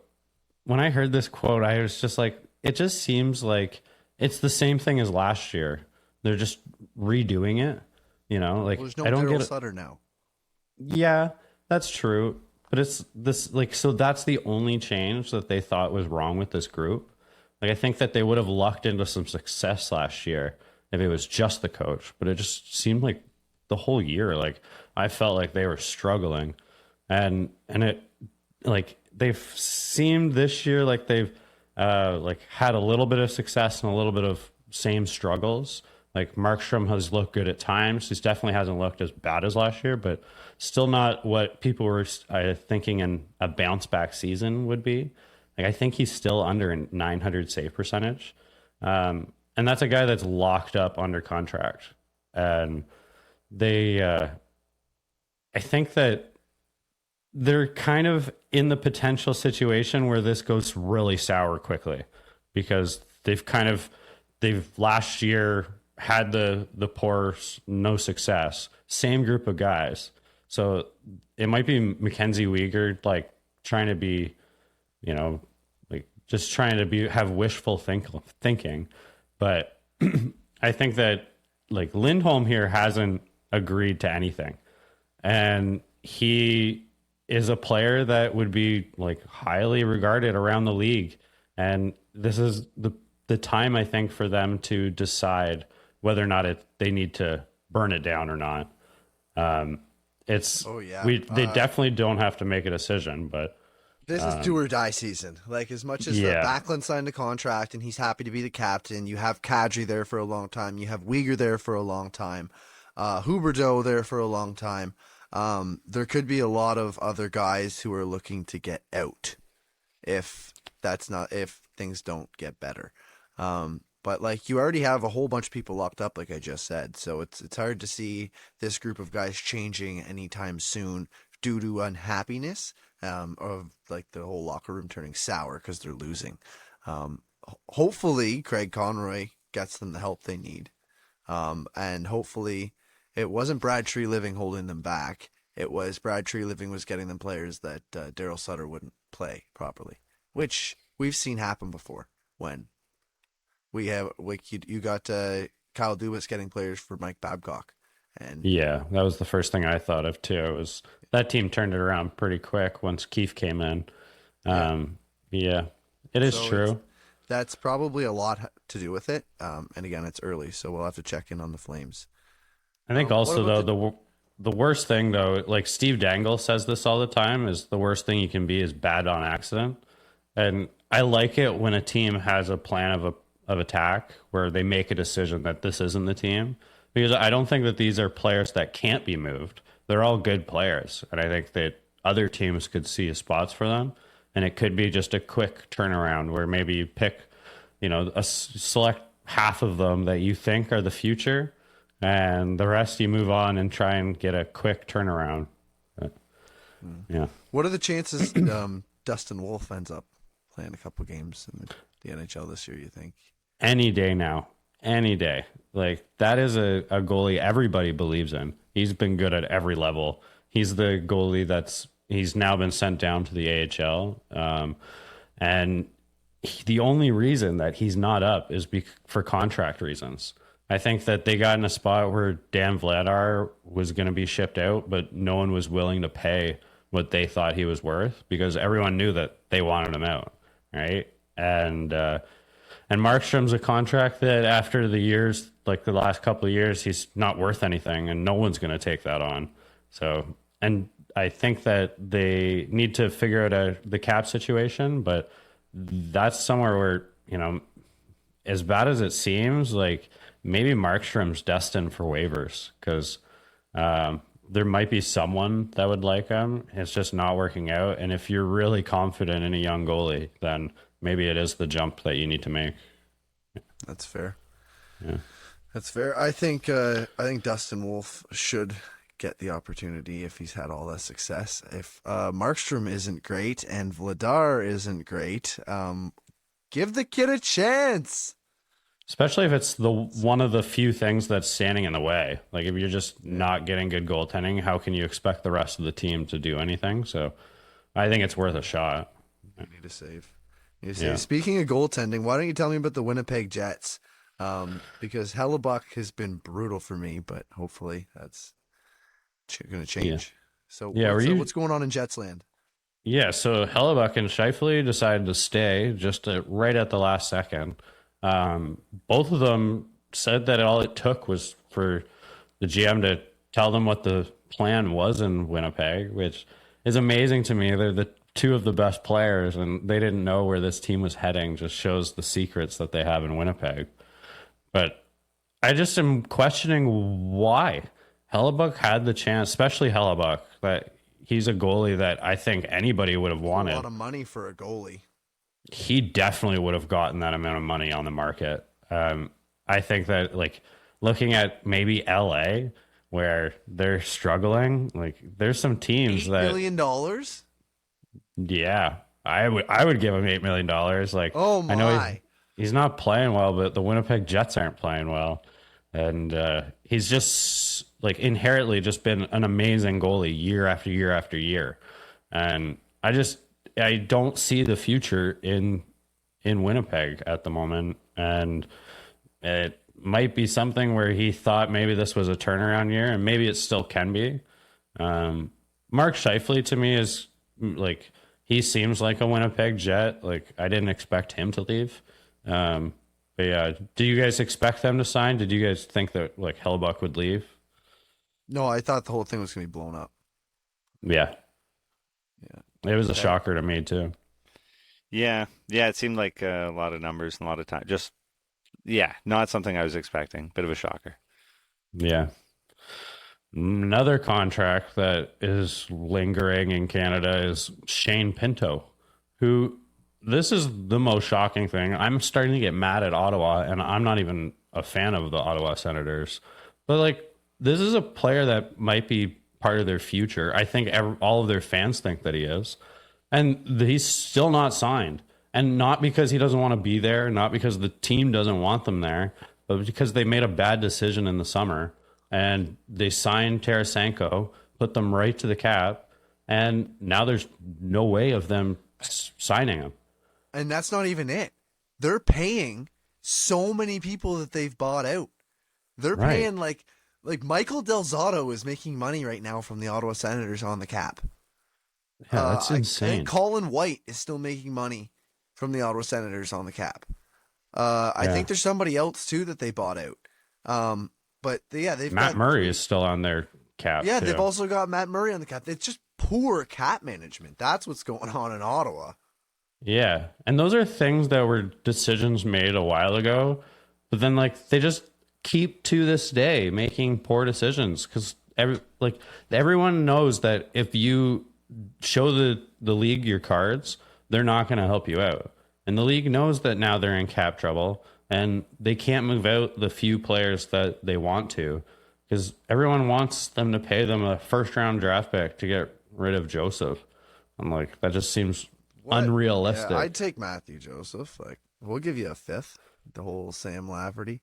when I heard this quote, I was just like, it just seems like it's the same thing as last year. They're just redoing it, you know, like there's no I don't Daryl get it. Sutter now. Yeah, that's true. But it's this like, so that's the only change that they thought was wrong with this group. Like, I think that they would have lucked into some success last year if it was just the coach, but it just seemed like the whole year, like I felt like they were struggling, and it like they've seemed this year like they've like had a little bit of success and a little bit of same struggles. Like Markstrom has looked good at times. He definitely hasn't looked as bad as last year, but still not what people were thinking in a bounce back season would be. Like I think he's still under a 900 save percentage. And that's a guy that's locked up under contract. And I think that they're kind of in the potential situation where this goes really sour quickly, because they've last year had the poor, no success, same group of guys. So it might be Mackenzie Weegar, like trying to be, like just trying to have wishful thinking. But I think that like Lindholm here hasn't agreed to anything. And he is a player that would be like highly regarded around the league. And this is the time, I think, for them to decide whether or not they need to burn it down or not. They definitely don't have to make a decision, but this is do or die season. Like as much as Backlund signed a contract and he's happy to be the captain, you have Kadri there for a long time. You have Weegar there for a long time. Huberdeau there for a long time. There could be a lot of other guys who are looking to get out if things don't get better. But like you already have a whole bunch of people locked up, like I just said. So it's hard to see this group of guys changing anytime soon due to unhappiness, of like the whole locker room turning sour because they're losing. Hopefully Craig Conroy gets them the help they need. And hopefully it wasn't Brad Treliving holding them back. It was Brad Treliving was getting them players that Daryl Sutter wouldn't play properly, which we've seen happen before when we have, like, you got Kyle Dubas getting players for Mike Babcock. And yeah, that was the first thing I thought of too. It was that team turned it around pretty quick once Keefe came in. It is true. That's probably a lot to do with it. And again, it's early, so we'll have to check in on the Flames. I think also though the worst thing though, like Steve Dangle says this all the time, is the worst thing you can be is bad on accident. And I like it when a team has a plan of attack where they make a decision that this isn't the team, because I don't think that these are players that can't be moved. They're all good players, and I think that other teams could see spots for them, and it could be just a quick turnaround where maybe you pick, a select half of them that you think are the future, and the rest you move on and try and get a quick turnaround. But, yeah. What are the chances Dustin Wolf ends up playing a couple games in the NHL this year, you think? Any day now. Any day. Like, that is a goalie everybody believes in. He's been good at every level. He's the goalie he's now been sent down to the AHL. And the only reason that he's not up is for contract reasons. I think that they got in a spot where Dan Vladar was going to be shipped out, but no one was willing to pay what they thought he was worth because everyone knew that they wanted him out, right? And Markstrom's a contract that after the years, like the last couple of years, he's not worth anything, and no one's going to take that on. So, and I think that they need to figure out the cap situation, but that's somewhere where, as bad as it seems, like maybe Markstrom's destined for waivers because there might be someone that would like him. It's just not working out. And if you're really confident in a young goalie, then maybe it is the jump that you need to make. That's fair. Yeah. That's fair. I think Dustin Wolf should get the opportunity if he's had all that success. If Markstrom isn't great and Vladar isn't great, give the kid a chance. Especially if it's one of the few things that's standing in the way. Like if you're just not getting good goaltending, how can you expect the rest of the team to do anything? So I think it's worth a shot. You need to save. Yeah. Speaking of goaltending, why don't you tell me about the Winnipeg Jets? Because Hellebuck has been brutal for me, but hopefully that's going to change. Yeah. So what's going on in Jets land? Yeah, so Hellebuck and Scheifele decided to stay just right at the last second. Both of them said that all it took was for the GM to tell them what the plan was in Winnipeg, which is amazing to me. They're the two of the best players, and they didn't know where this team was heading. Just shows the secrets that they have in Winnipeg. But I just am questioning why Hellebuck had the chance, especially Hellebuck, that he's a goalie that I think anybody would have wanted. A lot of money for a goalie. He definitely would have gotten that amount of money on the market. I think that, like, looking at maybe LA, where they're struggling, like, there's some teams that $8 million. Yeah, I would give him $8 million. Like, oh my, I know he's not playing well, but the Winnipeg Jets aren't playing well, and he's just like inherently just been an amazing goalie year after year after year, and I don't see the future in Winnipeg at the moment, and it might be something where he thought maybe this was a turnaround year, and maybe it still can be. Mark Scheifele to me is like, he seems like a Winnipeg Jet. Like, I didn't expect him to leave. But yeah, do you guys expect them to sign? Did you guys think that like Hellebuck would leave? No, I thought the whole thing was going to be blown up. Yeah. It was a shocker to me too. Yeah, it seemed like a lot of numbers and a lot of time. Just, not something I was expecting. Bit of a shocker. Yeah. Another contract that is lingering in Canada is Shane Pinto, who, this is the most shocking thing. I'm starting to get mad at Ottawa, and I'm not even a fan of the Ottawa Senators. But, like, this is a player that might be part of their future. I think all of their fans think that he is. And he's still not signed. And not because he doesn't want to be there, not because the team doesn't want them there, but because they made a bad decision in the summer. And they signed Tarasenko, put them right to the cap, and now there's no way of them signing him. And that's not even it. They're paying so many people that they've bought out. They're paying like Michael Del Zotto is making money right now from the Ottawa Senators on the cap. Yeah, that's insane. And Colin White is still making money from the Ottawa Senators on the cap. I think there's somebody else too that they bought out. But they've Matt Murray is still on their cap. Yeah, too. they've also got Matt Murray on the cap. It's just poor cap management. That's what's going on in Ottawa. Yeah, and those are things that were decisions made a while ago, but then like they just keep to this day making poor decisions because everyone knows that if you show the league your cards, they're not going to help you out, and the league knows that now they're in cap trouble. And they can't move out the few players that they want to because everyone wants them to pay them a first-round draft pick to get rid of Joseph. I'm like, that just seems unrealistic. Yeah, I'd take Matthew Joseph. Like, we'll give you a fifth. The whole Sam Lafferty.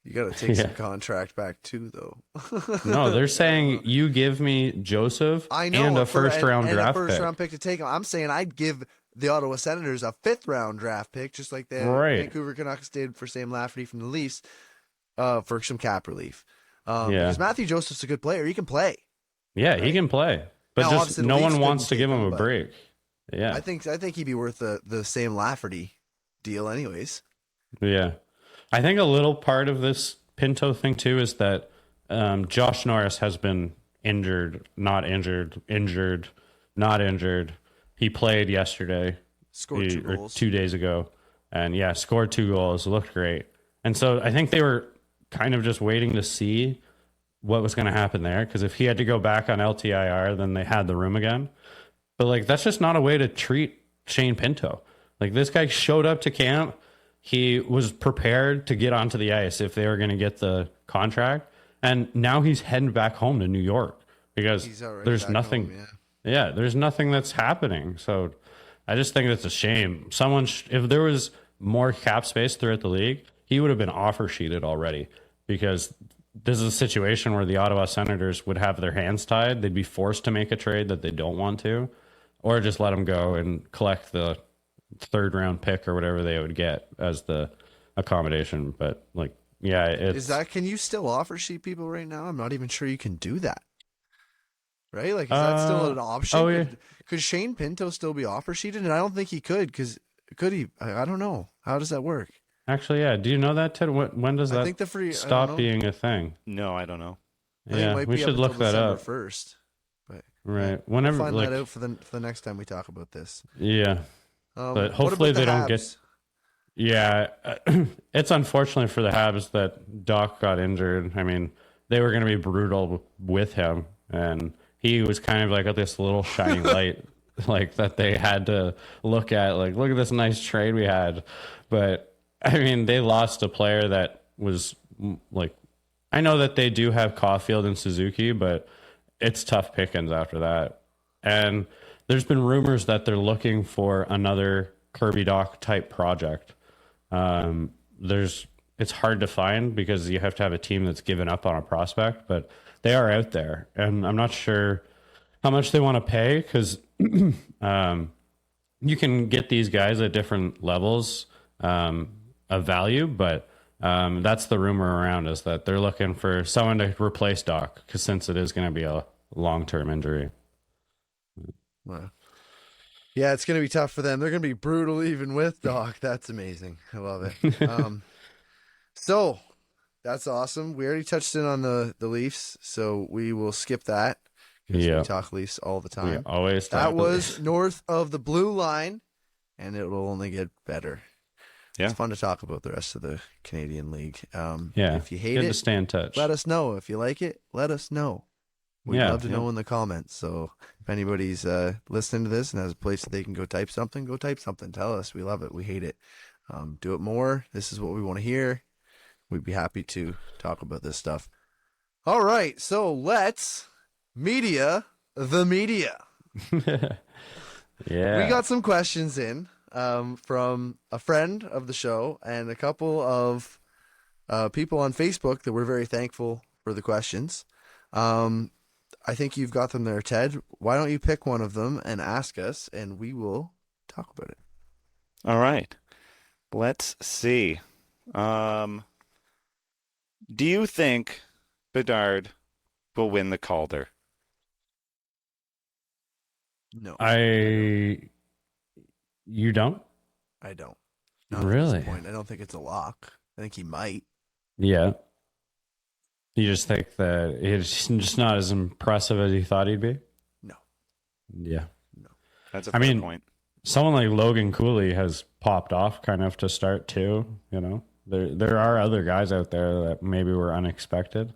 You got to take some contract back too, though. No, they're saying you give me Joseph and a first-round draft pick. And a first-round pick to take him. I'm saying I'd give the Ottawa Senators a fifth-round draft pick, just like the Vancouver Canucks did for Sam Lafferty from the Leafs, for some cap relief. Because Matthew Joseph's a good player. He can play. Yeah, right? He can play. But now, just no one wants to give him a break. Yeah. I think he'd be worth the Sam Lafferty deal anyways. Yeah. I think a little part of this Pinto thing, too, is that Josh Norris has been injured, not injured, injured, not injured. He played yesterday, scored 2 goals. 2 days ago, and scored 2 goals. Looked great. And so I think they were kind of just waiting to see what was going to happen there, because if he had to go back on LTIR, then they had the room again. But like, that's just not a way to treat Shane Pinto. Like, this guy showed up to camp. He was prepared to get onto the ice if they were going to get the contract. And now he's heading back home to New York because there's nothing. Home, there's nothing that's happening. So I just think that's a shame. If there was more cap space throughout the league, he would have been offer sheeted already, because this is a situation where the Ottawa Senators would have their hands tied. They'd be forced to make a trade that they don't want to, or just let him go and collect the third-round pick or whatever they would get as the accommodation. But like, can you still offer sheet people right now? I'm not even sure you can do that. Right? Like, is that still an option? Oh, yeah. Could Shane Pinto still be offer sheeted? And I don't think he could, because could he? I don't know. How does that work? Actually, yeah. Do you know that, Ted? When does that stop being a thing? No, I don't know. Yeah, we should look that up first. But Right. We'll Whenever find like that out for the next time we talk about this. yeah, but What hopefully about the they don't get. Habs? Yeah, it's unfortunate for the Habs that Doc got injured. I mean, they were going to be brutal with him, and he was kind of like this little shining light, like that they had to look at. Like, look at this nice trade we had. But I mean, they lost a player that was like, I know that they do have Caulfield and Suzuki, but it's tough pickings after that. And there's been rumors that they're looking for another Kirby Doc type project. It's hard to find because you have to have a team that's given up on a prospect, but they are out there, and I'm not sure how much they want to pay because you can get these guys at different levels of value, but that's the rumor around is that they're looking for someone to replace Doc because since it is going to be a long-term injury. Wow. Yeah, it's going to be tough for them. They're going to be brutal even with Doc. That's amazing. I love it. So that's awesome. We already touched in on the Leafs, so we will skip that. Yeah. We talk Leafs all the time. We always talk that was Leafs. north of the blue line, and it will only get better. Yeah. It's fun to talk about the rest of the Canadian League. Yeah. If you hate Good it, to stay in touch. let us know. If you like it, let us know. We'd Yeah, love to know in the comments. So if anybody's listening to this and has a place that they can go type something, go type something. Tell us. We love it. We hate it. Do it more. This is what we want to hear. We'd be happy to talk about this stuff. All right. So let's media the media. Yeah. We got some questions in from a friend of the show and a couple of people on Facebook that we're very thankful for the questions. I think you've got them there, Ted. Why don't you pick one of them and ask us, and we will talk about it. All right. Let's see. Do you think Bedard will win the Calder? No. You don't? I don't. Not Really? At this point. I don't think it's a lock. I think he might. Yeah. You just think that he's just not as impressive as you thought he'd be? No. Yeah. That's a fair point. Someone like Logan Cooley has popped off kind of to start too, you know. There are other guys out there that maybe were unexpected.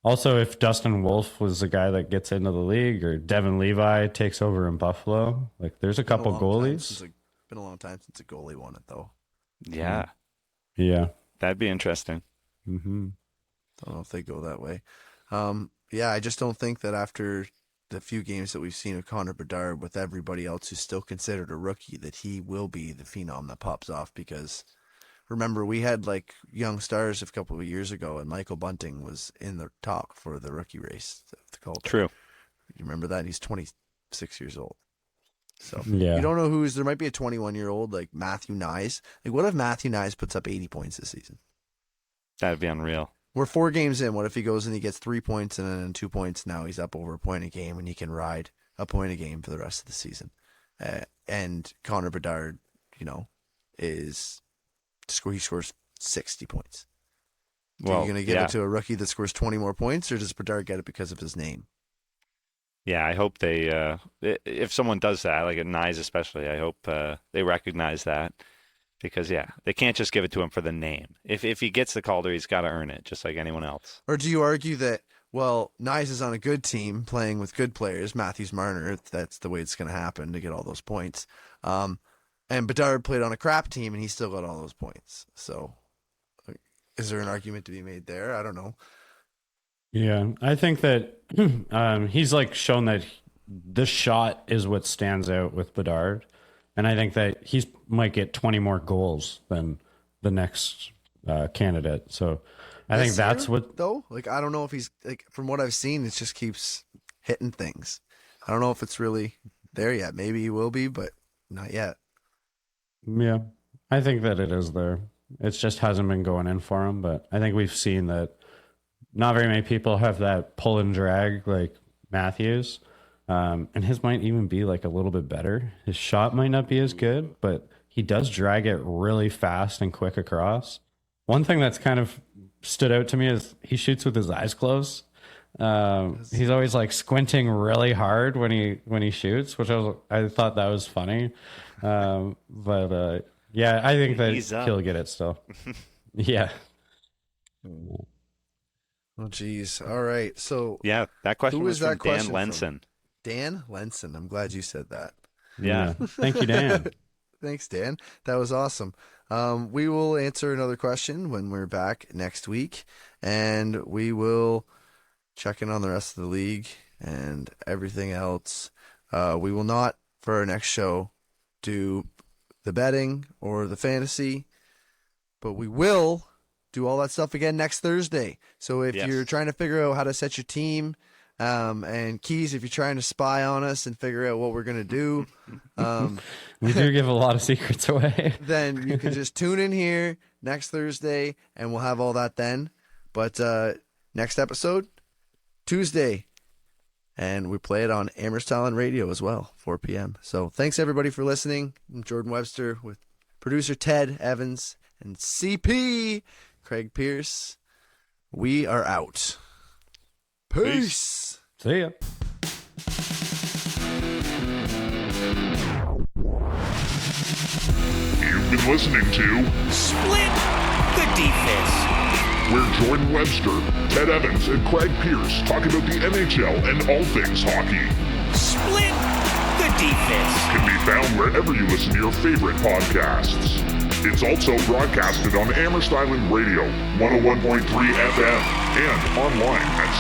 Also, if Dustin Wolf was the guy that gets into the league or Devin Levi takes over in Buffalo, like there's a couple goalies. Been a long time since a goalie won it though. Yeah. Yeah. That'd be interesting. Mm-hmm. Don't know if they go that way. Yeah, I just don't think that after the few games that we've seen of Connor Bedard with everybody else who's still considered a rookie, that he will be the phenom that pops off because remember, we had like young stars a couple of years ago, and Michael Bunting was in the talk for the rookie race. The Calder. True. You remember that? He's 26 years old. So yeah. You don't know there might be a 21-year-old like Matthew Nyes. Like, what if Matthew Nyes puts up 80 points this season? That'd be unreal. We're 4 games in. What if he goes and he gets 3 points and then 2 points? Now he's up over a point a game and he can ride a point a game for the rest of the season. And Connor Bedard, he scores 60 points. Well, are you going to give it to a rookie that scores 20 more points, or does Bedard get it because of his name? Yeah, I hope they, if someone does that, like at Nyes especially, I hope they recognize that. Because, they can't just give it to him for the name. If he gets the Calder, he's got to earn it, just like anyone else. Or do you argue that, well, Nyes is on a good team playing with good players, Matthews Marner, that's the way it's going to happen to get all those points. And Bedard played on a crap team, and he still got all those points. So is there an argument to be made there? I don't know. Yeah, I think that he's like shown that this shot is what stands out with Bedard. And I think that he might get 20 more goals than the next candidate. So I think that's what... Though? Like, I don't know if he's... Like, from what I've seen, it just keeps hitting things. I don't know if it's really there yet. Maybe he will be, but not yet. Yeah, I think that it is there. It just hasn't been going in for him. But I think we've seen that not very many people have that pull and drag like Matthews. And his might even be like a little bit better. His shot might not be as good, but he does drag it really fast and quick across. One thing that's kind of stood out to me is he shoots with his eyes closed. He's always like squinting really hard when he shoots, which I thought that was funny. But yeah, I think that he'll get it still. Yeah. Oh, geez. All right. So yeah, that question was from Dan Lenson. From? Dan Lenson. I'm glad you said that. Yeah. Thank you, Dan. Thanks, Dan. That was awesome. We will answer another question when we're back next week, and we will check in on the rest of the league and everything else. We will not, for our next show, do the betting or the fantasy, but we will do all that stuff again next Thursday. So if you're trying to figure out how to set your team, and Keys, if you're trying to spy on us and figure out what we're going to do, we do give a lot of secrets away. Then you can just tune in here next Thursday and we'll have all that then. But next episode, Tuesday, and we play it on Amherst Island Radio as well, 4 p.m. So thanks everybody for listening. I'm Jordan Webster with producer Ted Evans and CP Craig Pearce. We are out. Peace. See ya. You've been listening to Split the Defense, where Jordan Webster, Ted Evans, and Craig Pearce talk about the NHL and all things hockey. Split the Defense Can be found wherever you listen to your favorite podcasts. It's also broadcasted on Amherst Island Radio, 101.3 FM, and online at